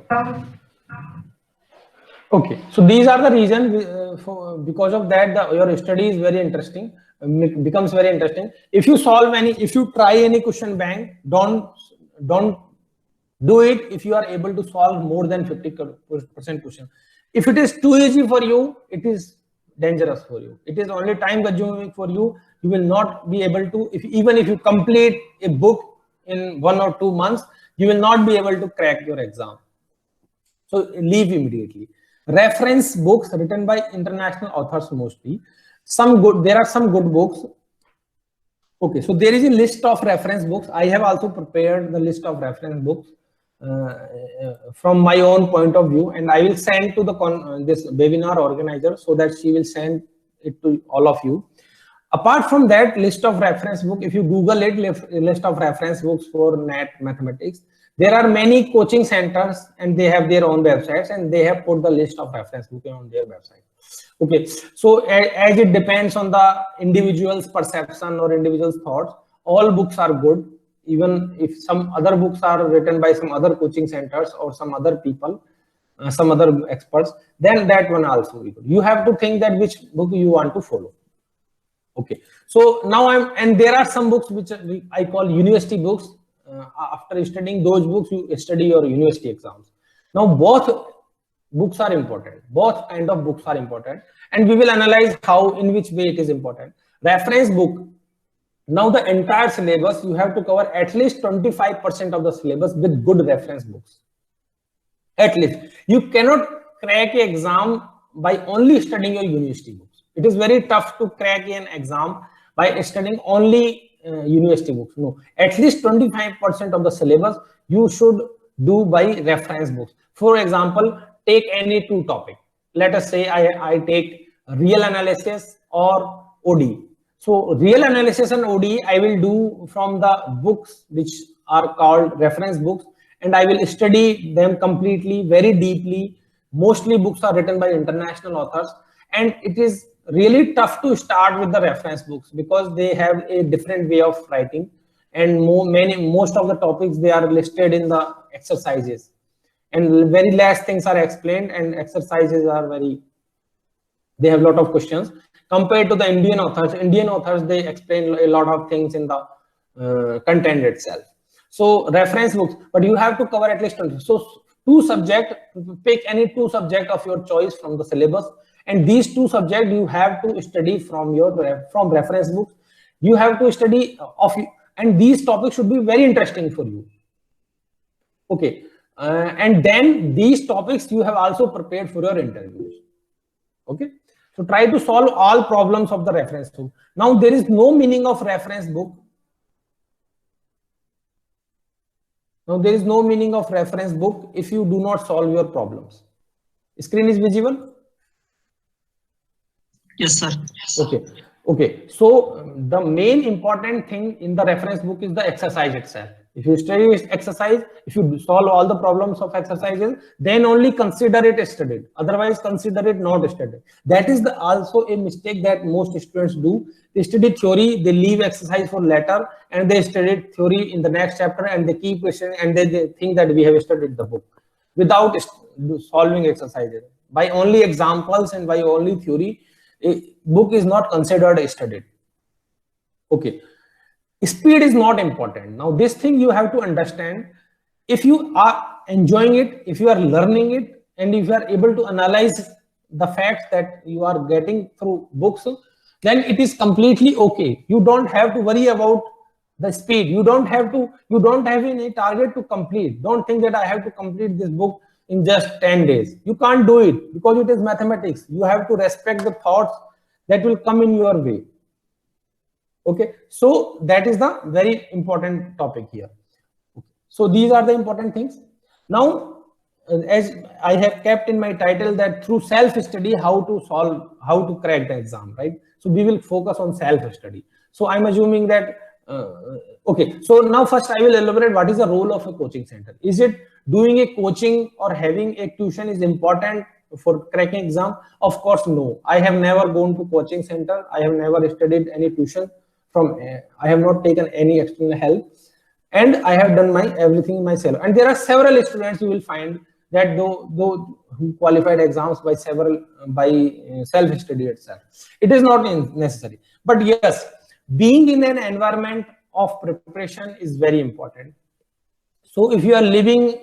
Okay. So these are the reasons because of that your study is very interesting, becomes very interesting. If you try any question bank, don't do it if you are able to solve more than 50% question. If it is too easy for you, it is dangerous for you. It is only time consuming for you. You will not be able to, even if you complete a book in 1 or 2 months, you will not be able to crack your exam. So leave immediately. Reference books written by international authors mostly. There are some good books. Okay, so there is a list of reference books. I have also prepared the list of reference books from my own point of view, and I will send to the this webinar organizer so that she will send it to all of you. Apart from that list of reference book, if you Google it, list of reference books for NET mathematics, there are many coaching centers and they have their own websites and they have put the list of reference book on their website. Okay, so as it depends on the individual's perception or individual's thoughts, all books are good. Even if some other books are written by some other coaching centers or some other people, some other experts, then that one also will be good. You have to think that which book you want to follow. Okay, so now and there are some books which I call university books. After studying those books, you study your university exams. Now both books are important. Both kind of books are important, and we will analyze how, in which way it is important. Reference book. Now the entire syllabus, you have to cover at least 25% of the syllabus with good reference books. At least. You cannot crack an exam by only studying your university books. It is very tough to crack an exam by studying only university books. No, at least 25% of the syllabus you should do by reference books. For example, take any two topics. Let us say I take real analysis or ODE. So real analysis and ODE I will do from the books which are called reference books, and I will study them completely, very deeply. Mostly books are written by international authors, and it is really tough to start with the reference books because they have a different way of writing, and most of the topics they are listed in the exercises, and very less things are explained, and exercises are they have a lot of questions compared to the Indian authors. Indian authors, they explain a lot of things in the content itself. So reference books, but you have to cover at least 20. So two subject, pick any two subject of your choice from the syllabus, and these two subjects you have to study from reference books. You have to study and these topics should be very interesting for you. Okay, and then these topics you have also prepared for your interviews. Okay, so try to solve all problems of the reference book. Now there is no meaning of reference book. Now there is no meaning of reference book if you do not solve your problems. Screen is visible? Yes, sir. Okay. Okay. So the main important thing in the reference book is the exercise itself. If you study exercise, if you solve all the problems of exercises, then only consider it studied. Otherwise, consider it not studied. That is also a mistake that most students do. They study theory, they leave exercise for later, and they study theory in the next chapter, and they keep questioning, and they think that we have studied the book without solving exercises. By only examples and by only theory, a book is not considered studied. Okay. Speed is not important. Now this thing you have to understand. If you are enjoying it, if you are learning it, and if you are able to analyze the facts that you are getting through books, then it is completely okay. You don't have to worry about the speed. You don't have any target to complete. Don't think that I have to complete this book in just 10 days. You can't do it because it is mathematics. You have to respect the thoughts that will come in your way. Okay, so that is the very important topic here. Okay. So these are the important things. Now, as I have kept in my title that through self-study, how to crack the exam, right? So we will focus on self-study. So I'm assuming that, okay, so now first I will elaborate what is the role of a coaching center. Is it doing a coaching or having a tuition is important for cracking exam? Of course, no. I have never gone to coaching center. I have never studied any tuition. I have not taken any external help, and I have done everything myself. And there are several students you will find that though who qualified exams by self-study itself. It is not necessary. But yes, being in an environment of preparation is very important. So if you are living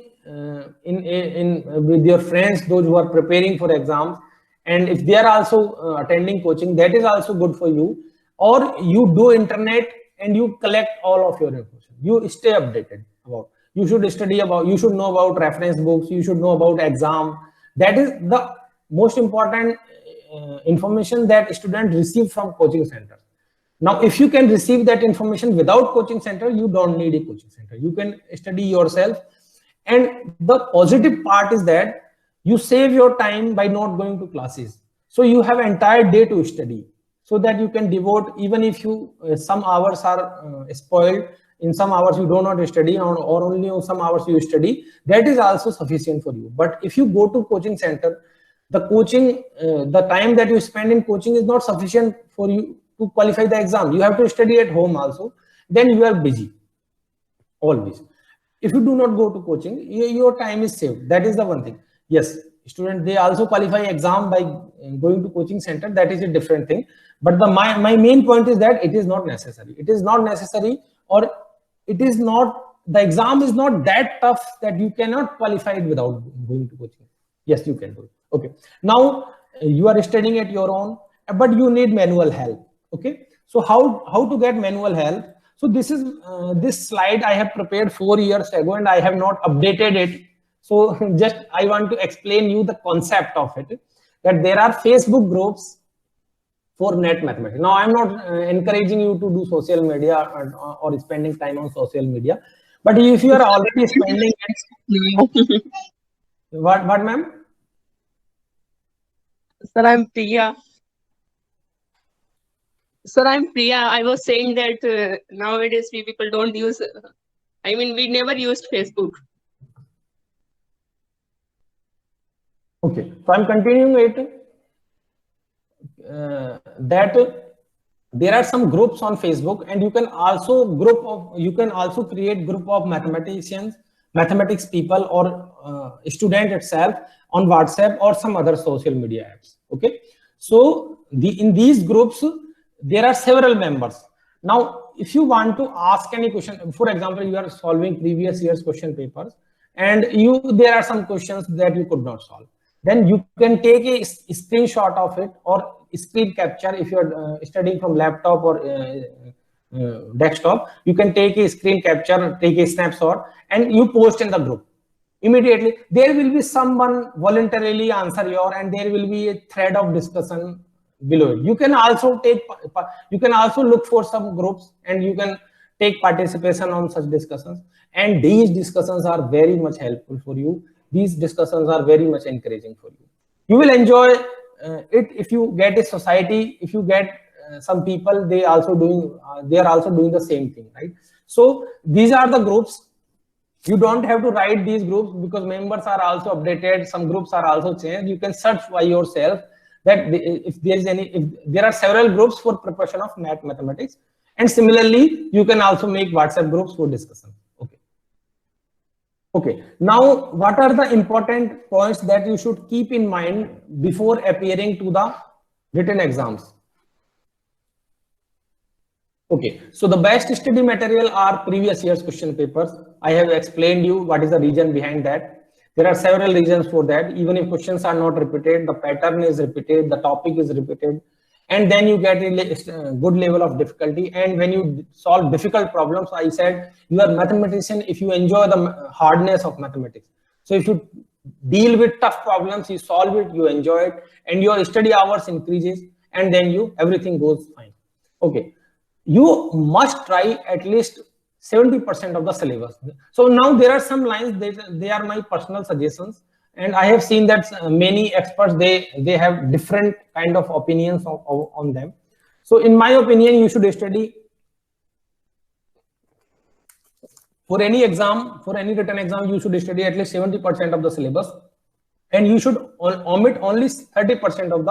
with your friends, those who are preparing for exams, and if they are also attending coaching, that is also good for you. Or you do internet and you collect all of your information. You stay updated about. You should study about. You should know about reference books. You should know about exam. That is the most important information that student receive from coaching center. Now, if you can receive that information without coaching center, you don't need a coaching center. You can study yourself. And the positive part is that you save your time by not going to classes. So you have entire day to study, so that you can devote, even if you some hours are spoiled, in some hours you do not study, or only on some hours you study, that is also sufficient for you. But if you go to coaching center, the coaching, the time that you spend in coaching is not sufficient for you to qualify the exam. You have to study at home also. Then you are busy always. If you do not go to coaching, your time is saved. That is the one thing. Yes, students, they also qualify exam by going to coaching center. That is a different thing. But my main point is that it is not necessary. It is not necessary, or it is not, the exam is not that tough that you cannot qualify it without going to coaching. Yes, you can do it. Okay. Now you are studying at your own, but you need manual help. Okay. So how to get manual help? So this is this slide I have prepared 4 years ago, and I have not updated it. So just I want to explain you the concept of it, that there are Facebook groups for NET mathematics. Now I'm not encouraging you to do social media or spending time on social media, but if you are already spending what ma'am? Sir, I'm Priya. Sir, I'm Priya. I was saying that nowadays we people don't use, I mean, we never used Facebook. Okay, so I'm continuing it. That there are some groups on Facebook, and you can also create group of mathematicians, mathematics people, or student itself on WhatsApp or some other social media apps. Okay, so in these groups there are several members. Now, if you want to ask any question, for example, you are solving previous year's question papers, and there are some questions that you could not solve, then you can take a screenshot of it, or screen capture. If you are studying from laptop or desktop, you can take a screen capture, take a snapshot, and you post in the group. Immediately there will be someone voluntarily answer your, and there will be a thread of discussion below it. You can also look for some groups, and you can take participation on such discussions, and these discussions are very much helpful for you. These discussions are very much encouraging for you. You will enjoy it if you get a society, if you get some people, they are also doing the same thing, right? So these are the groups. You don't have to write these groups, because members are also updated. Some groups are also changed. You can search by yourself that if there are several groups for preparation of mathematics, and similarly you can also make WhatsApp groups for discussion. Okay, now what are the important points that you should keep in mind before appearing to the written exams? Okay, so the best study material are previous year's question papers. I have explained you what is the reason behind that. There are several reasons for that. Even if questions are not repeated, the pattern is repeated, the topic is repeated, and then you get a good level of difficulty. And when you solve difficult problems, I said you are a mathematician if you enjoy the hardness of mathematics. So if you deal with tough problems, you solve it, you enjoy it, and your study hours increases, and then everything goes fine. Okay, you must try at least 70% of the syllabus. So now there are some lines that they are my personal suggestions, and I have seen that many experts, they have different kind of opinions on them. So in my opinion, you should study for any exam, for any written exam, you should study at least 70% of the syllabus, and you should omit only 30% of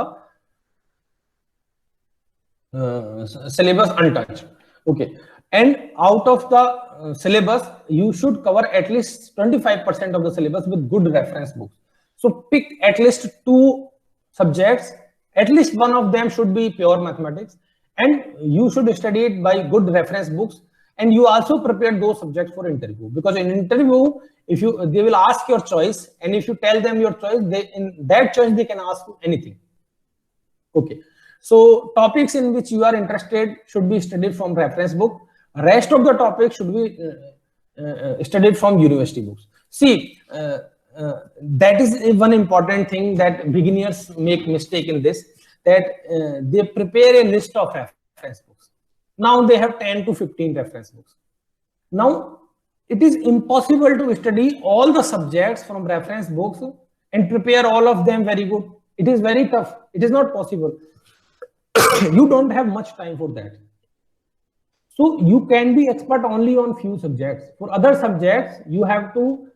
the syllabus untouched. Okay, and out of the syllabus, you should cover at least 25% of the syllabus with good reference books. So pick at least 2 subjects, at least one of them should be pure mathematics, and you should study it by good reference books. And you also prepare those subjects for interview, because in interview, they will ask your choice, and if you tell them your choice, in that choice they can ask you anything. Okay, so topics in which you are interested should be studied from reference book. Rest of the topics should be studied from university books. See, that is one important thing that beginners make mistake in this, that they prepare a list of reference books. Now they have 10 to 15 reference books. Now it is impossible to study all the subjects from reference books and prepare all of them very good. It is very tough. It is not possible. You don't have much time for that. So you can be expert only on few subjects. For other subjects, you have to,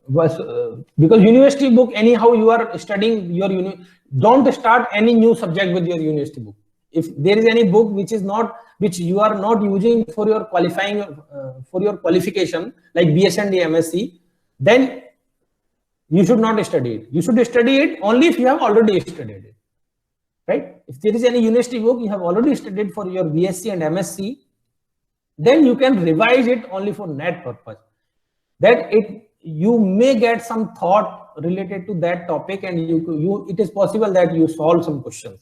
because university book, anyhow you are studying your don't start any new subject with your university book. If there is any book which you are not using for your qualifying, for your qualification, like BSND, MSc, then you should not study it. You should study it only if you have already studied it, right? If there is any university book you have already studied for your BSc and MSc, then you can revise it only for NET purpose. That you may get some thought related to that topic, and it is possible that you solve some questions.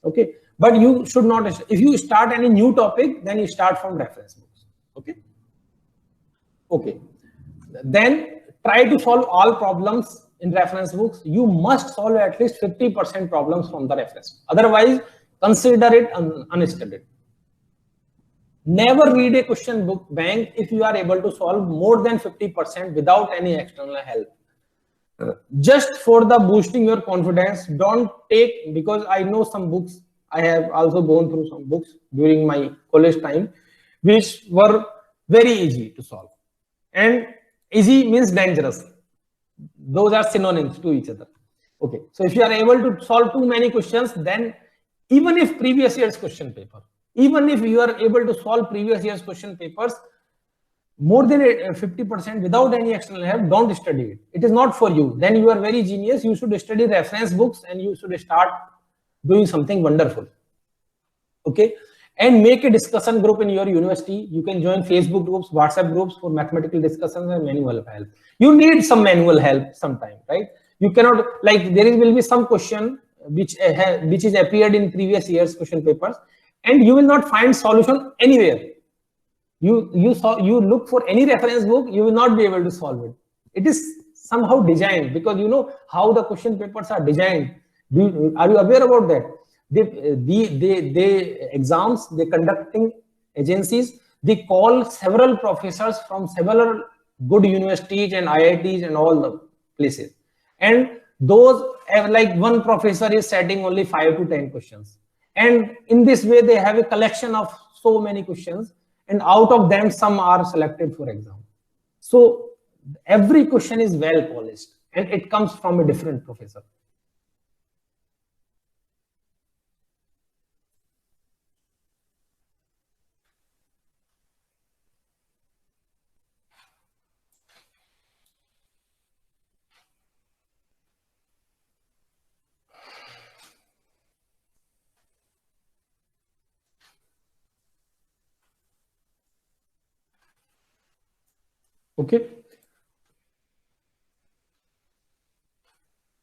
Okay, but you should not, if you start any new topic, then you start from reference books. Okay, then try to solve all problems in reference books. You must solve at least 50% problems from the reference. Otherwise, consider it unstudied. Never read a question book bank if you are able to solve more than 50% without any external help. Just for the boosting your confidence, don't take, because I know some books, I have also gone through some books during my college time, which were very easy to solve. And easy means dangerous. Those are synonyms to each other. Okay, so if you are able to solve too many questions, then even if previous year's question paper, even if you are able to solve previous year's question papers more than 50% without any external help, don't study it. It is not for you. Then you are very genius. You should study reference books and you should start doing something wonderful. Okay, and make a discussion group in your university. You can join Facebook groups, WhatsApp groups for mathematical discussions and manual help. You need some manual help sometime, right? You cannot, like, there will be some question which is appeared in previous year's question papers, and you will not find solution anywhere. You look for any reference book, you will not be able to solve it. It is somehow designed, because you know how the question papers are designed. Are you aware about that? They exams, they conducting agencies, they call several professors from several good universities and IITs and all the places, and those, like, one professor is setting only 5 to 10 questions, and in this way they have a collection of so many questions, and out of them some are selected for exam. So every question is well polished and it comes from a different professor.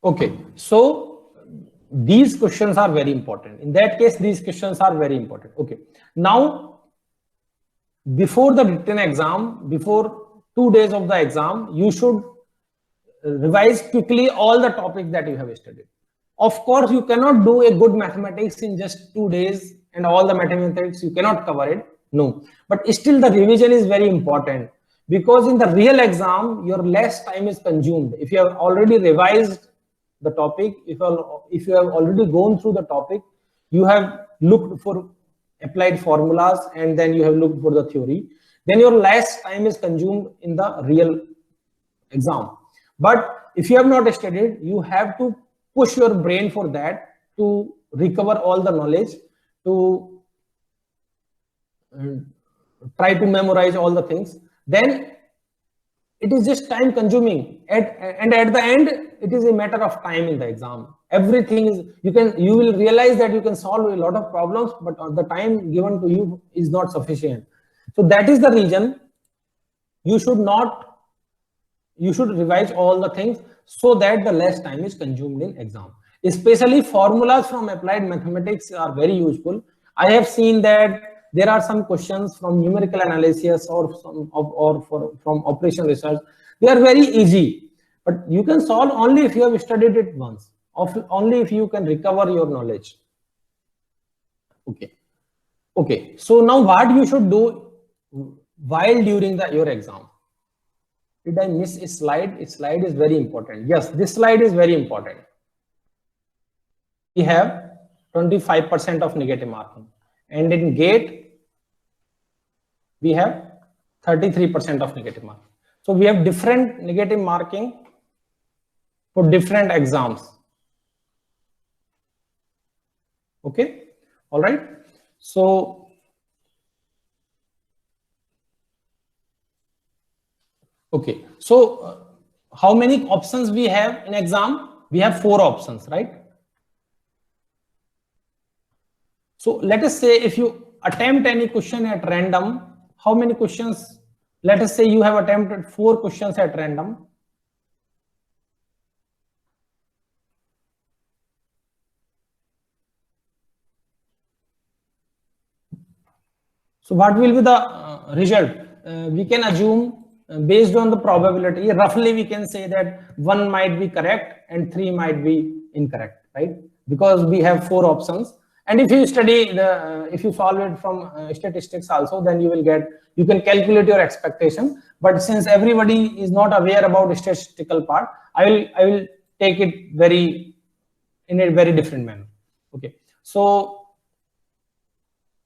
Okay, so these questions are very important. In that case, these questions are very important. Okay, now before the written exam, before 2 days of the exam, you should revise quickly all the topics that you have studied. Of course, you cannot do a good mathematics in just 2 days, and all the mathematics you cannot cover it. No, but still the revision is very important, because in the real exam, your less time is consumed. If you have already revised the topic, if you have already gone through the topic, you have looked for applied formulas, and then you have looked for the theory, then your less time is consumed in the real exam. But if you have not studied, you have to push your brain for that, to recover all the knowledge, to try to memorize all the things. Then it is just time consuming, and at the end it is a matter of time in the exam. Everything is, you will realize that you can solve a lot of problems, but the time given to you is not sufficient. So that is the reason you should revise all the things, so that the less time is consumed in exam. Especially formulas from applied mathematics are very useful. I have seen that there are some questions from numerical analysis or from operation research. They are very easy, but you can solve only if you have studied it once. only if you can recover your knowledge. Okay, so now what you should do while during your exam? Did I miss a slide? A slide is very important. Yes, this slide is very important. We have 25% of negative marking, and in GATE we have 33% of negative marking. So we have different negative marking for different exams. Okay, all right. So okay, so how many options we have in exam? We have 4 options, right? So let us say if you attempt any question at random, how many questions? Let us say you have attempted 4 questions at random. So what will be the result? We can assume based on the probability, roughly we can say that 1 might be correct and 3 might be incorrect, right? Because we have 4 options. And if you study if you solve it from statistics also, then you can calculate your expectation. But since everybody is not aware about the statistical part, I will take it in a very different manner. Okay, so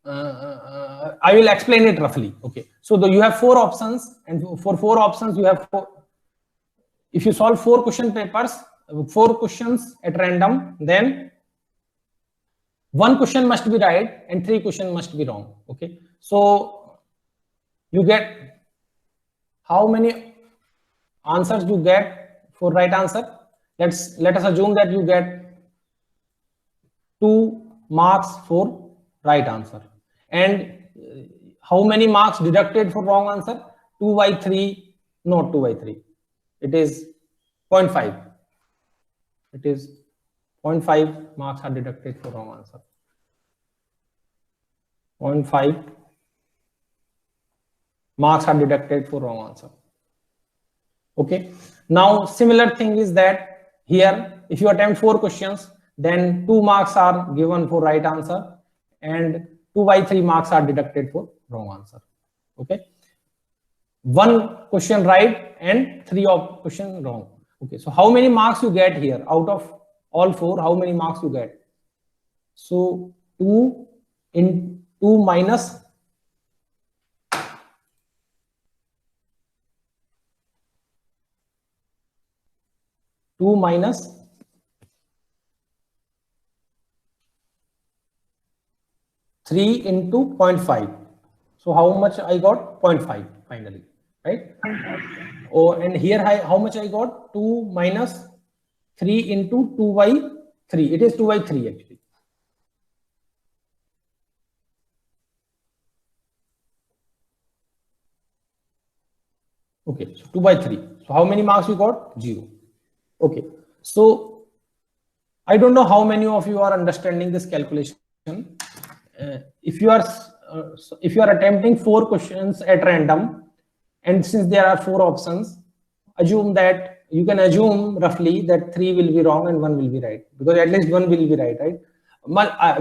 I will explain it roughly. Okay, so you have 4 options, and for 4 options you have 4. If you solve 4 question papers, 4 questions at random, then 1 question must be right and 3 questions must be wrong. Okay, so you get how many answers you get for right answer? Let us assume that you get 2 marks for right answer. And how many marks deducted for wrong answer? 2 by 3, not 2 by 3. It is 0.5. It is 0.5 marks are deducted for wrong answer. 0.5 marks are deducted for wrong answer. Okay. Now similar thing is that here, if you attempt 4 questions, then 2 marks are given for right answer, and 2 by 3 marks are deducted for wrong answer. Okay, 1 question right and 3 question wrong. Okay, so how many marks you get here out of all 4? How many marks you get? So 2 in 2 minus 2 minus 3 into 0.5. So how much I got? 0.5 finally, right? Oh, and here how much I got? 2 minus 3 into 2 by 3. It is 2 by 3 actually. Okay, so 2 by 3. So how many marks you got? 0. Okay, so I don't know how many of you are understanding this calculation. If you are attempting 4 questions at random, and since there are 4 options, assume that you can assume roughly that 3 will be wrong and 1 will be right, because at least 1 will be right.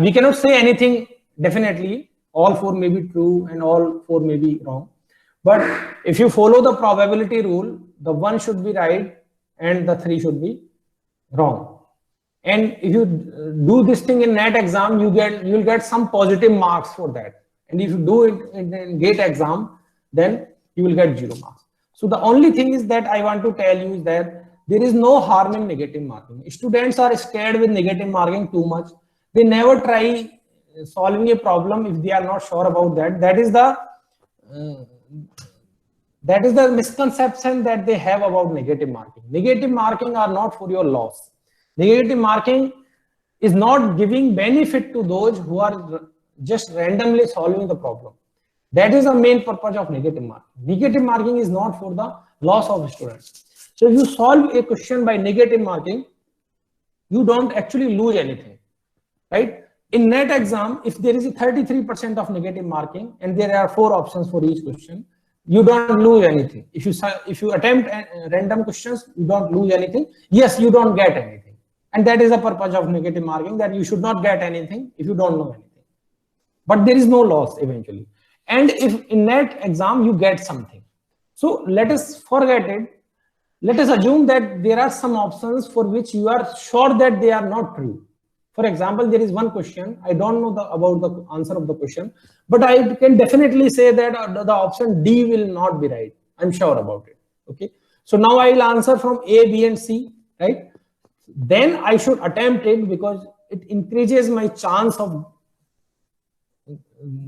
We cannot say anything definitely. All 4 may be true and all 4 may be wrong. But if you follow the probability rule, the 1 should be right and the 3 should be wrong. And if you do this thing in NET exam, you'll get some positive marks for that. And if you do it in GATE exam, then you will get 0 marks. So the only thing is that I want to tell you is that there is no harm in negative marking. Students are scared with negative marking too much. They never try solving a problem if they are not sure about that. That is the misconception that they have about negative marking. Negative marking are not for your loss. Negative marking is not giving benefit to those who are just randomly solving the problem. That is the main purpose of negative marking. Negative marking is not for the loss of students. So if you solve a question by negative marking, you don't actually lose anything, right? In NET exam, if there is a 33% of negative marking and there are 4 options for each question, you don't lose anything. If you attempt random questions, you don't lose anything. Yes, you don't get anything. And that is the purpose of negative marking, that you should not get anything if you don't know anything. But there is no loss eventually. And if in NET exam you get something, so let us forget it. Let us assume that there are some options for which you are sure that they are not true. For example, there is one question, I don't know about the answer of the question, but I can definitely say that the option D will not be right. I'm sure about it. Okay. So now I will answer from A, B, and C, right? Then I should attempt it because it increases my chance of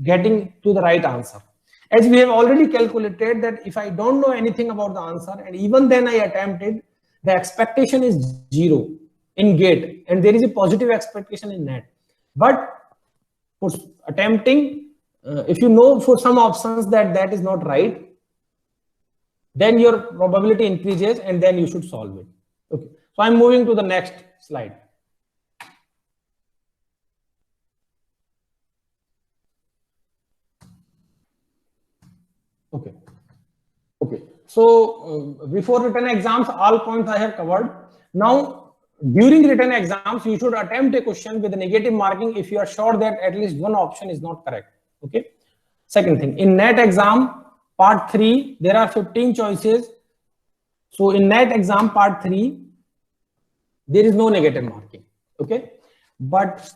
getting to the right answer. As we have already calculated that if I don't know anything about the answer and even then I attempt it, the expectation is 0 in GATE and there is a positive expectation in NET. But for attempting, if you know for some options that that is not right, then your probability increases and then you should solve it. Okay. So I'm moving to the next slide. Okay. Okay. So before written exams, all points I have covered. Now, during written exams, you should attempt a question with a negative marking if you are sure that at least one option is not correct. Okay. Second thing, in NET exam part 3, there are 15 choices. So in NET exam part 3, there is no negative marking. Okay. But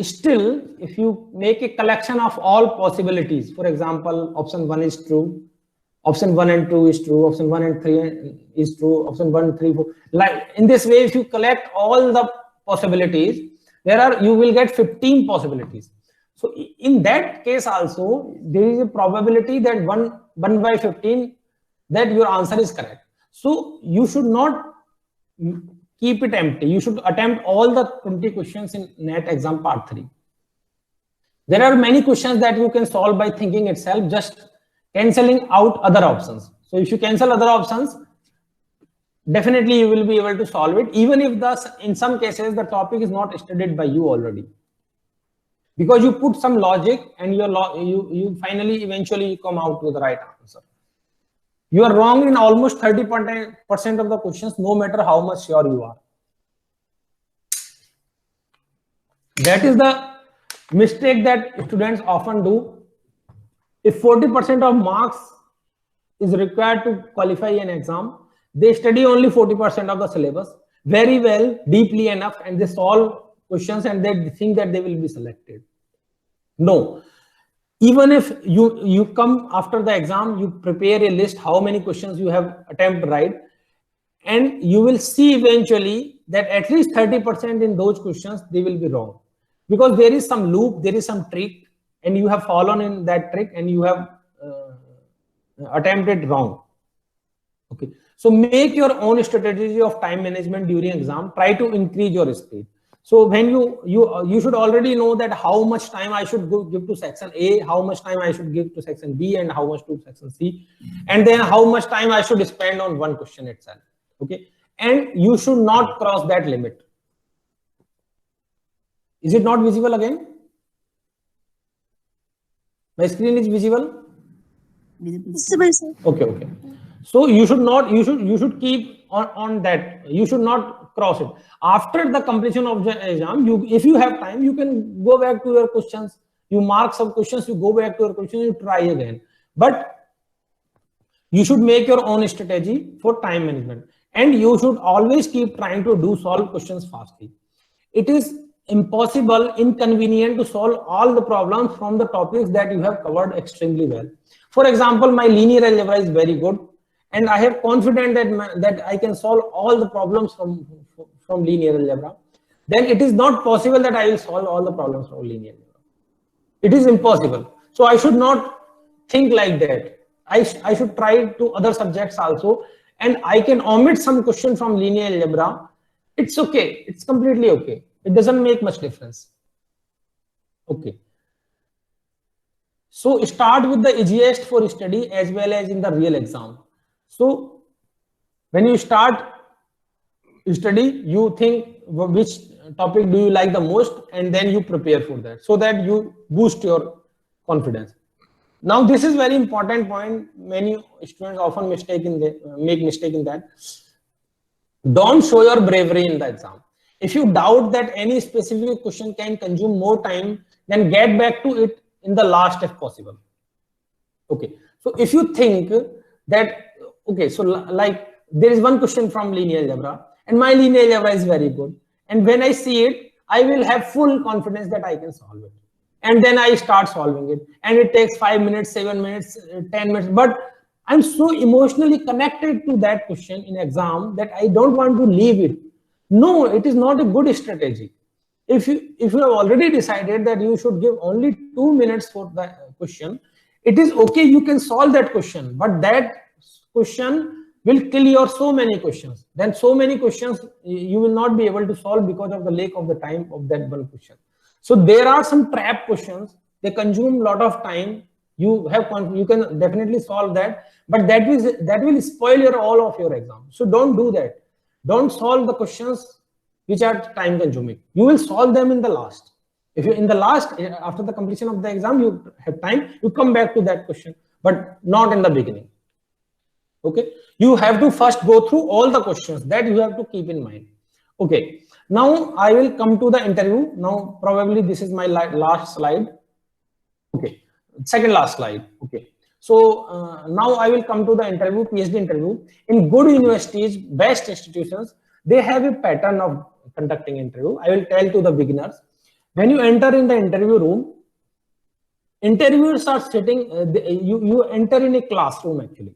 still, if you make a collection of all possibilities, for example, option 1 is true, option 1 and 2 is true, option 1 and 3 is true, option 1, 3, 4. Like in this way, if you collect all the possibilities, you will get 15 possibilities. So in that case also, there is a probability that 1 by 15 that your answer is correct. So you should not keep it empty. You should attempt all the 20 questions in NET exam part 3. There are many questions that you can solve by thinking itself, just cancelling out other options. So if you cancel other options, definitely you will be able to solve it, even if in some cases the topic is not studied by you already. Because you put some logic and you finally eventually come out with the right answer. You are wrong in almost 30% of the questions, no matter how much sure you are. That is the mistake that students often do. If 40% of marks is required to qualify an exam, they study only 40% of the syllabus very well, deeply enough, and they solve questions and they think that they will be selected. No. Even if you come after the exam, you prepare a list how many questions you have attempted right, and you will see eventually that at least 30% in those questions they will be wrong, because there is some loop, there is some trick, and you have fallen in that trick and you have attempted wrong. Okay, so make your own strategy of time management during exam. Try to increase your speed. So when you should already know that how much time I should give to section A, how much time I should give to section B, and how much to section C, and then how much time I should spend on one question itself. Okay, and you should not cross that limit. Is it not visible again? My screen is visible? Visible, sir. Okay, okay. So you should keep on that. You should not cross it. After the completion of the exam, if you have time, you can go back to your questions. You mark some questions, you go back to your questions, you try again. But you should make your own strategy for time management. And you should always keep trying to solve questions fastly. It is impossible, inconvenient to solve all the problems from the topics that you have covered extremely well. For example, my linear algebra is very good, and I have confidence that I can solve all the problems from linear algebra. Then it is not possible that I will solve all the problems from linear algebra. It is impossible. So I should not think like that. I should try to other subjects also, and I can omit some question from linear algebra. It's okay. It's completely okay. It doesn't make much difference. Okay. So start with the easiest for study as well as in the real exam. So when you start study, you think which topic do you like the most, and then you prepare for that so that you boost your confidence. Now this is very important point. Many students often make mistake in that. Don't show your bravery in the exam. If you doubt that any specific question can consume more time, then get back to it in the last if possible. Okay, so if you think that, okay, so like there is one question from linear algebra and my linear algebra is very good, and when I see it, I will have full confidence that I can solve it. And then I start solving it, and it takes 5 minutes, 7 minutes, 10 minutes, but I'm so emotionally connected to that question in exam that I don't want to leave it. No, it is not a good strategy. If you have already decided that you should give only 2 minutes for the question, it is okay, you can solve that question, but that question will kill your so many questions. Then so many questions you will not be able to solve because of the lack of the time of that one question. So there are some trap questions, they consume a lot of time. You can definitely solve that, but that will spoil your all of your exam. So don't do that. Don't solve the questions which are time consuming. You will solve them in the last. If you in the last, after the completion of the exam, you have time, you come back to that question, but not in the beginning. Okay, you have to first go through all the questions, that you have to keep in mind. Okay, now I will come to the interview. Now probably this is my last slide. Okay, second last slide. Okay, so now I will come to the interview, PhD interview. In good universities, best institutions, they have a pattern of conducting interview. I will tell to the beginners. When you enter in the interview room, interviewers are sitting, you enter in a classroom actually,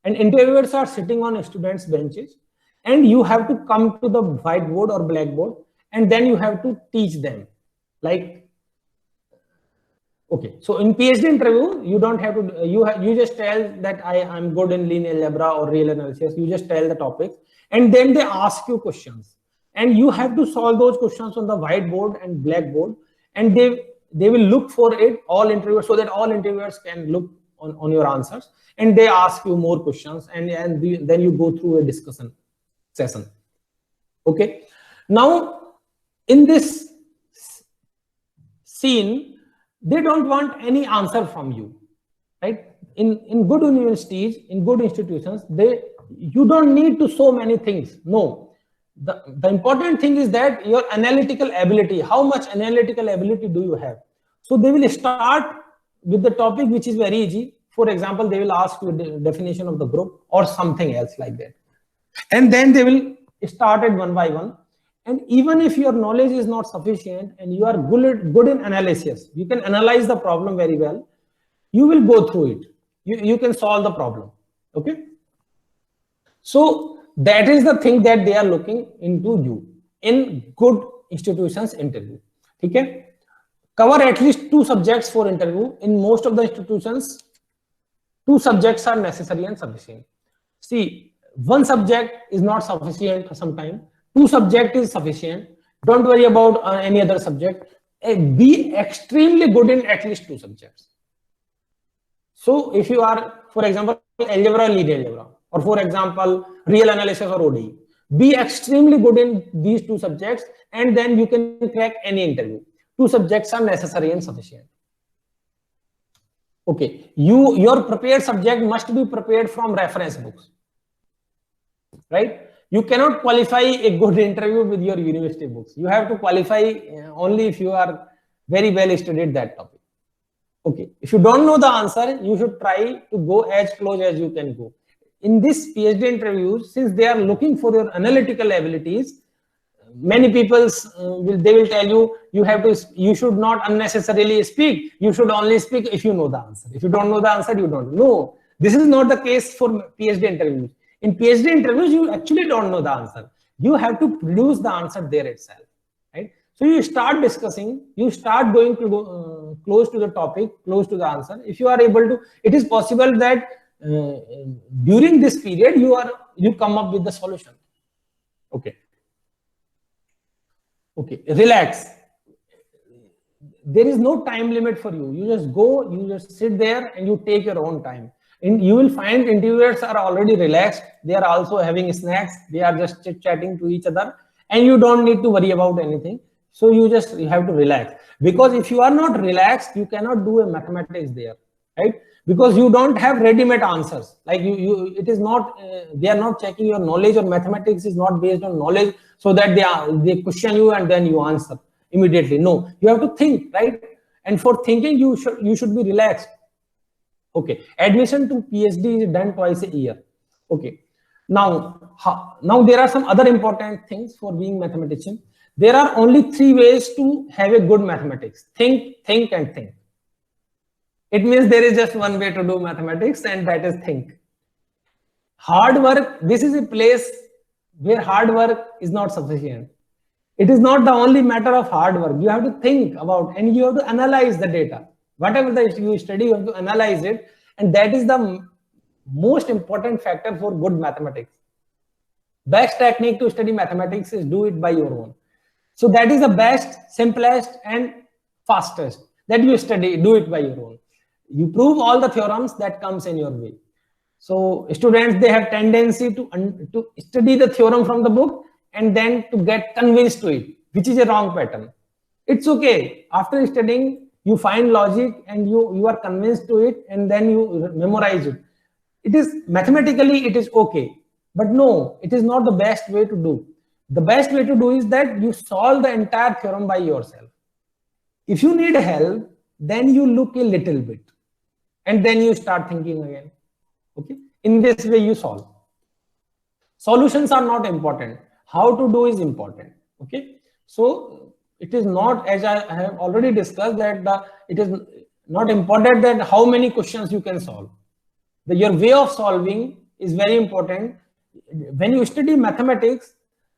and interviewers are sitting on students' benches, and you have to come to the whiteboard or blackboard, and then you have to teach them. Like, okay, so in PhD interview, you don't have to, you just tell that I'm good in linear algebra or real analysis. You just tell the topics, and then they ask you questions, and you have to solve those questions on the whiteboard and blackboard, and they will look for it, all interviewers, so that all interviewers can look on your answers, and they ask you more questions, and then you go through a discussion session. Okay, now in this scene, they don't want any answer from you, right? In good universities, in good institutions, you don't need to so many things. No, the important thing is that your analytical ability, how much analytical ability do you have? So they will start with the topic which is very easy. For example, they will ask you the definition of the group or something else like that, and then they will start it one by one. And even if your knowledge is not sufficient and you are good in analysis, you can analyze the problem very well, you will go through it. You can solve the problem. Okay, so that is the thing that they are looking into you in good institutions interview. Okay, cover at least 2 subjects for interview. In most of the institutions, 2 subjects are necessary and sufficient. See, 1 subject is not sufficient sometimes. 2 subject is sufficient. Don't worry about any other subject. Be extremely good in at least 2 subjects. So if you are, for example, algebra or linear algebra, or for example, real analysis or ODE, be extremely good in these 2 subjects, and then you can crack any interview. 2 subjects are necessary and sufficient. Okay, your prepared subject must be prepared from reference books, right? You cannot qualify a good interview with your university books. You have to qualify only if you are very well studied that topic. Okay, if you don't know the answer, you should try to go as close as you can go. In this PhD interviews, since they are looking for your analytical abilities, many people they will tell you you should not unnecessarily speak. You should only speak if you know the answer. If you don't know the answer, you don't. No, this is not the case for PhD interviews. In PhD interviews, you actually don't know the answer. You have to produce the answer there itself, right? So you start discussing, you start going to close to the topic, close to the answer. If you are able to, it is possible that during this period you come up with the solution. Okay. Okay, relax. There is no time limit for you. You just go, you just sit there and you take your own time. And you will find interviewers are already relaxed. They are also having snacks. They are just chit-chatting to each other, and you don't need to worry about anything. So you have to relax, because if you are not relaxed, you cannot do a mathematics there, right? Because you don't have ready-made answers. Like it is not, they are not checking your knowledge, or mathematics is not based on knowledge so that they question you and then you answer immediately. No, you have to think, right? And for thinking, you should be relaxed. Okay, admission to PhD is done twice a year. Okay, now there are some other important things for being mathematician. There are only 3 ways to have a good mathematics: think, think, and think. It means there is just one way to do mathematics, and that is think. Hard work, this is a place where hard work is not sufficient. It is not the only matter of hard work. You have to think about, and you have to analyze the data. Whatever that you study, you have to analyze it. And that is the most important factor for good mathematics. Best technique to study mathematics is do it by your own. So that is the best, simplest, and fastest that you study, do it by your own. You prove all the theorems that comes in your way. So students, they have tendency to study the theorem from the book and then to get convinced to it, which is a wrong pattern. It's okay. After studying, you find logic and you are convinced to it, and then you memorize it. It is mathematically, it is okay. But no, it is not the best way to do. The best way to do is that you solve the entire theorem by yourself. If you need help, then you look a little bit and then you start thinking again. Okay, in this way you solve. Solutions are not important. How to do is important. Okay, so it is not, as I have already discussed, that it is not important that how many questions you can solve. Your way of solving is very important. When you study mathematics,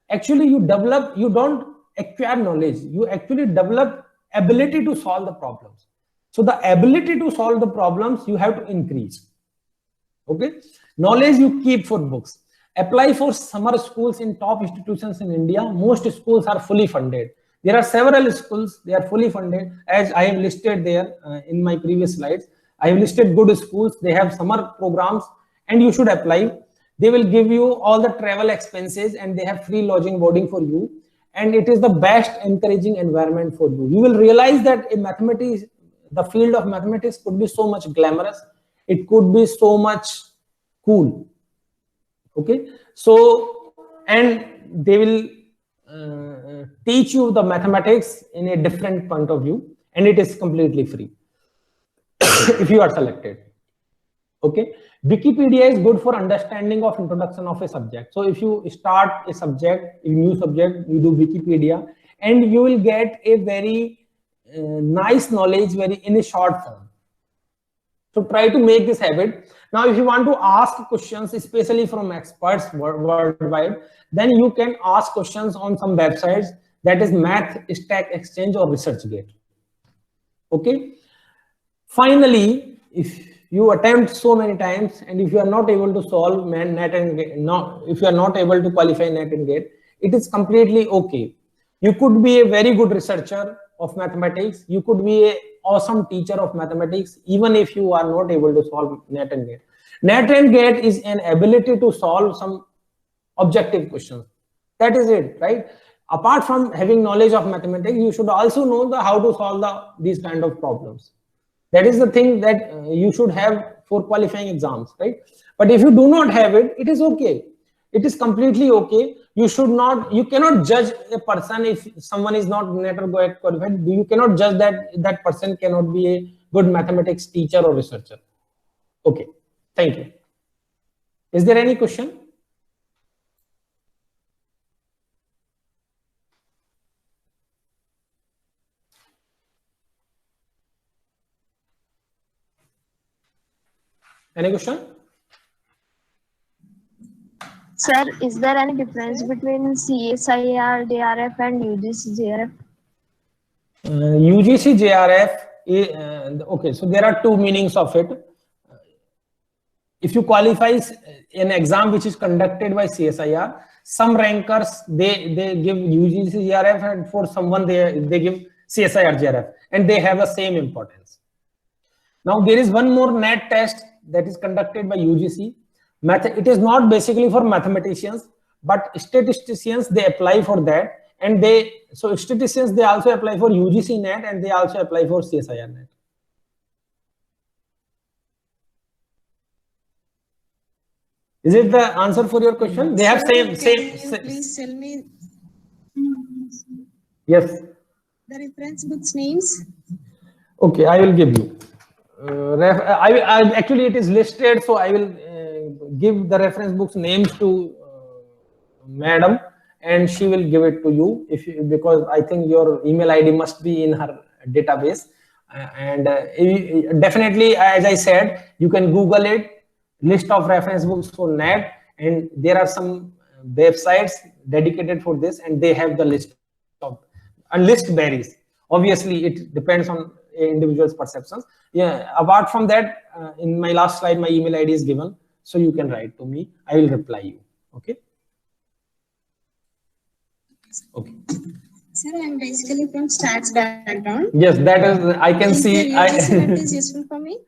actually you don't acquire knowledge, you actually develop ability to solve the problems. So the ability to solve the problems you have to increase. Okay, knowledge you keep for books. Apply for summer schools in top institutions in India. Most schools are fully funded. There are several schools, they are fully funded, as I have listed there in my previous slides. I have listed good schools, they have summer programs, and you should apply. They will give you all the travel expenses, and they have free lodging, boarding for you. And it is the best encouraging environment for you. You will realize that the field of mathematics could be so much glamorous. It could be so much cool. Okay, so, and they will teach you the mathematics in a different point of view, and it is completely free if you are selected. Okay, Wikipedia is good for understanding of introduction of a subject. So if you start a subject, a new subject, you do Wikipedia, and you will get a very nice knowledge in a short form. So try to make this habit. Now, if you want to ask questions, especially from experts worldwide, then you can ask questions on some websites, that is Math Stack Exchange or ResearchGate. Okay. Finally, if you attempt so many times and if you are not able to solve NET and GATE, if you are not able to qualify NET and GATE, it is completely okay. You could be a very good researcher of mathematics. You could be an awesome teacher of mathematics, even if you are not able to solve NET and GATE. NET and GATE is an ability to solve some objective questions. That is it, right? Apart from having knowledge of mathematics, you should also know how to solve these kind of problems. That is the thing that you should have for qualifying exams, right? But if you do not have it, it is okay. It is completely okay. You cannot judge a person if someone is not NET or GATE qualified. You cannot judge that person cannot be a good mathematics teacher or researcher. Okay, thank you. Is there any question? Any question? Sir, is there any difference between CSIR JRF and UGC JRF? UGC JRF, okay, so there are two meanings of it. If you qualify an exam which is conducted by CSIR, some rankers, they give UGC JRF, and for someone they give CSIR JRF, and they have the same importance. Now there is one more NET test that is conducted by UGC. It is not basically for mathematicians, but statisticians, they apply for that. And so statisticians, they also apply for UGC NET, and they also apply for CSIR NET. Is it the answer for your question? They have same. Please tell me Yes. the reference books names. Okay, I will give you. Actually, it is listed, so I will give the reference books names to madam, and she will give it to you because I think your email ID must be in her database. Definitely, as I said, you can Google it, list of reference books for NET, and there are some websites dedicated for this, and they have the list of, and list varies. Obviously, it depends on individual's perceptions. Yeah. Apart from that, in my last slide, my email ID is given, so you can write to me. I will reply you. Okay. Okay. Sir, I'm basically from stats background. Yes, that is. I can see. That is useful for me.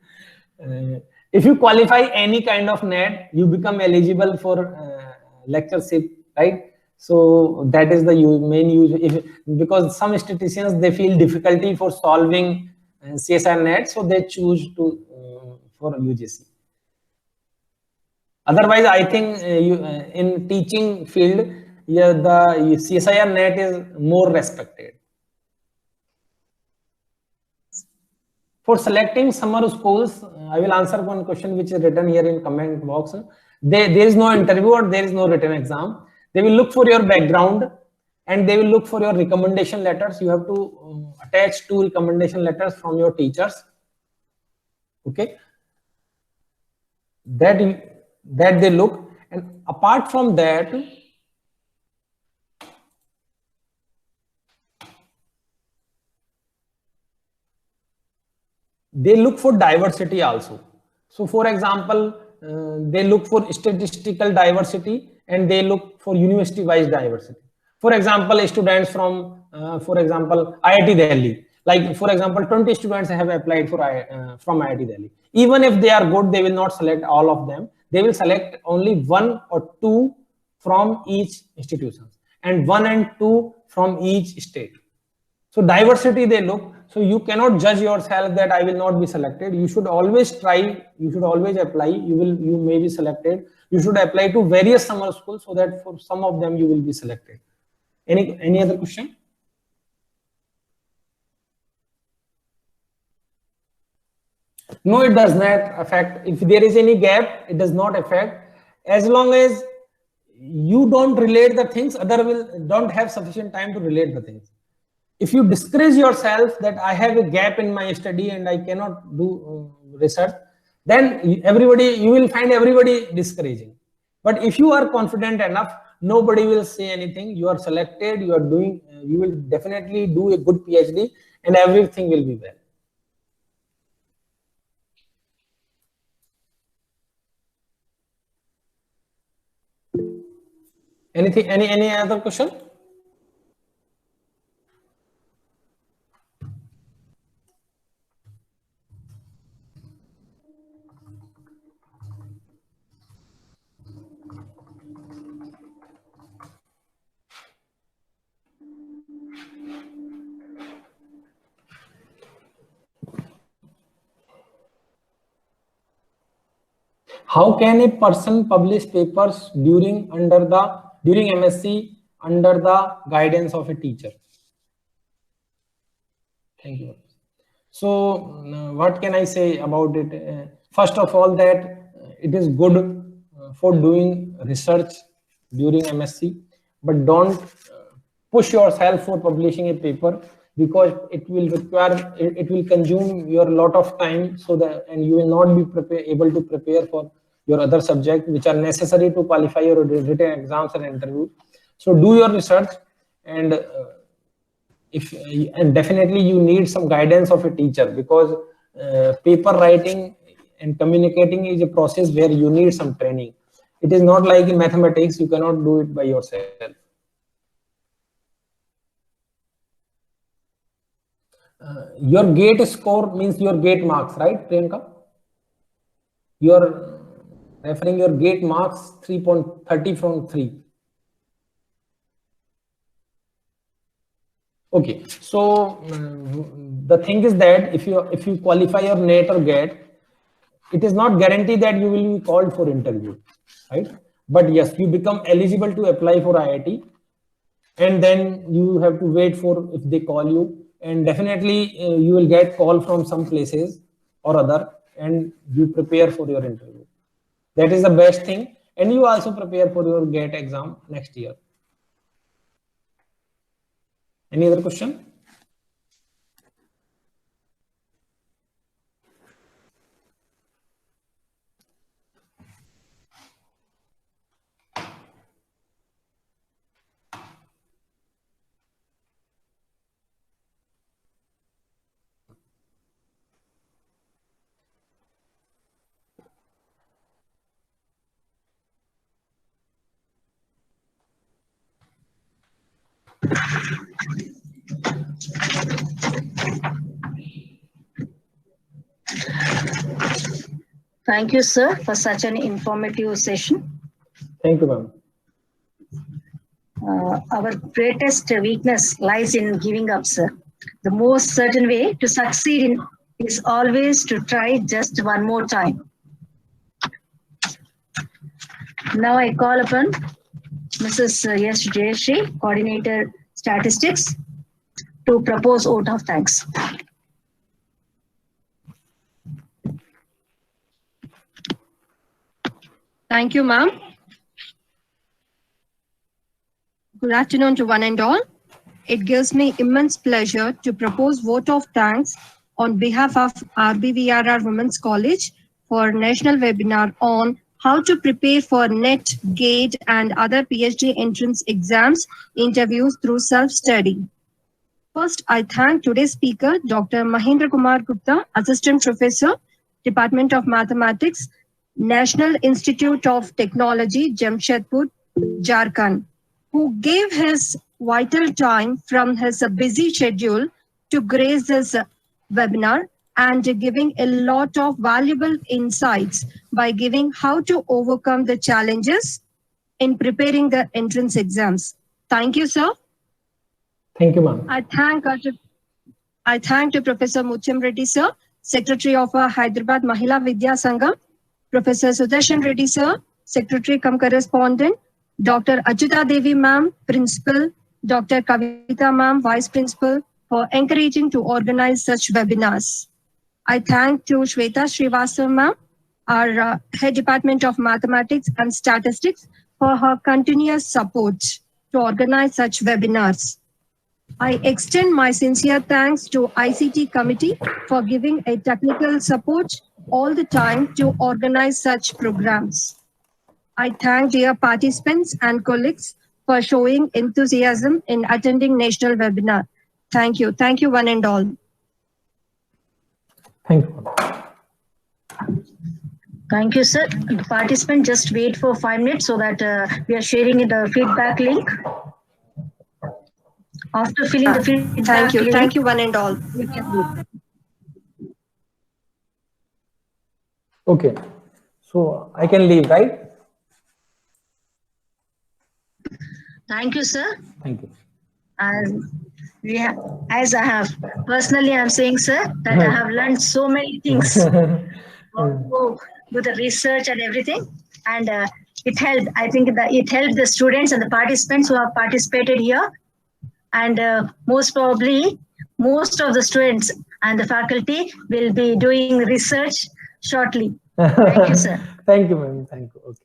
If you qualify any kind of NET, you become eligible for lectureship, right? So that is the main use. Because some statisticians, they feel difficulty for solving CSIR NET, so they choose to for UGC. Otherwise, I think in teaching field, yeah, the CSIR NET is more respected. For selecting summer schools, I will answer one question which is written here in comment box. There is no interview or there is no written exam. They will look for your background and they will look for your recommendation letters. You have to attach 2 recommendation letters from your teachers. Okay. That they look, and apart from that, they look for diversity also. So for example, they look for statistical diversity and they look for university wise diversity. For example, students from for example IIT Delhi, like for example 20 students have applied for from IIT Delhi. Even if they are good, they will not select all of them. They will select only 1 or 2 from each institution and 1 and 2 from each state. So diversity they look. So you cannot judge yourself that I will not be selected. You should always try. You should always apply. You may be selected. You should apply to various summer schools so that for some of them you will be selected. Any other question? No, it does not affect. If there is any gap, it does not affect. As long as you don't relate the things, other don't have sufficient time to relate the things. If you discourage yourself that I have a gap in my study and I cannot do research, then you will find everybody discouraging. But if you are confident enough, nobody will say anything. You are selected, you are doing, you will definitely do a good PhD and everything will be well. Anything, any other question? How can a person publish papers during MSc under the guidance of a teacher? Thank you. So what can I say about it? First of all, that it is good for doing research during MSc, but don't push yourself for publishing a paper, because it will require, it will consume your lot of time, so that, and you will not be able to prepare for your other subjects which are necessary to qualify your written exams and interviews. So do your research, and and definitely you need some guidance of a teacher, because paper writing and communicating is a process where you need some training. It is not like in mathematics, you cannot do it by yourself. Your GATE score means your GATE marks, right, Priyanka? You are referring your GATE marks 3.30 from 3. Okay, so the thing is that if you qualify your NET or GATE, it is not guaranteed that you will be called for interview, right? But yes, you become eligible to apply for IIT, and then you have to wait for if they call you, and definitely you will get call from some places or other, and you prepare for your interview. That is the best thing. And you also prepare for your GATE exam next year. Any other question? Thank you, sir, for such an informative session. Thank you, ma'am. Our greatest weakness lies in giving up, sir. The most certain way to succeed in is always to try just one more time. Now I call upon Mrs. S. Jayashree, Coordinator Statistics, to propose vote of thanks. Thank you, ma'am. Good afternoon to one and all. It gives me immense pleasure to propose vote of thanks on behalf of RBVRR Women's College for national webinar on how to prepare for NET, GATE and other PhD entrance exams interviews through self-study. First, I thank today's speaker, Dr. Mahendra Kumar Gupta, Assistant Professor, Department of Mathematics, National Institute of Technology, Jamshedpur, Jharkhand, who gave his vital time from his busy schedule to grace this webinar and giving a lot of valuable insights by giving how to overcome the challenges in preparing the entrance exams. Thank you, sir. Thank you, ma'am. I thank to Professor Mutyam Reddy, sir, Secretary of Hyderabad Mahila Vidya Sangam, Professor Sudarshan Reddy, sir, Secretary cum Correspondent, Dr. Achyuta Devi, ma'am, Principal, Dr. Kavita, ma'am, Vice Principal, for encouraging to organize such webinars. I thank to Shweta Srivastava, ma'am, our Head Department of Mathematics and Statistics, for her continuous support to organize such webinars. I extend my sincere thanks to ICT committee for giving a technical support all the time to organize such programs. I thank dear participants and colleagues for showing enthusiasm in attending national webinar. Thank you. Thank you, one and all. Thank you. Thank you, sir. The participant, just wait for 5 minutes so that we are sharing the feedback link. After filling the feedback link, Thank you, one and all. you can leave. Okay, so I can leave, right? Thank you, sir. Thank you. As I have personally, I'm saying, sir, that I have learned so many things with the research and everything, and it helped. I think that it helped the students and the participants who have participated here, and most probably, most of the students and the faculty will be doing research shortly. Thank you, sir. Thank you, ma'am. Thank you. Okay.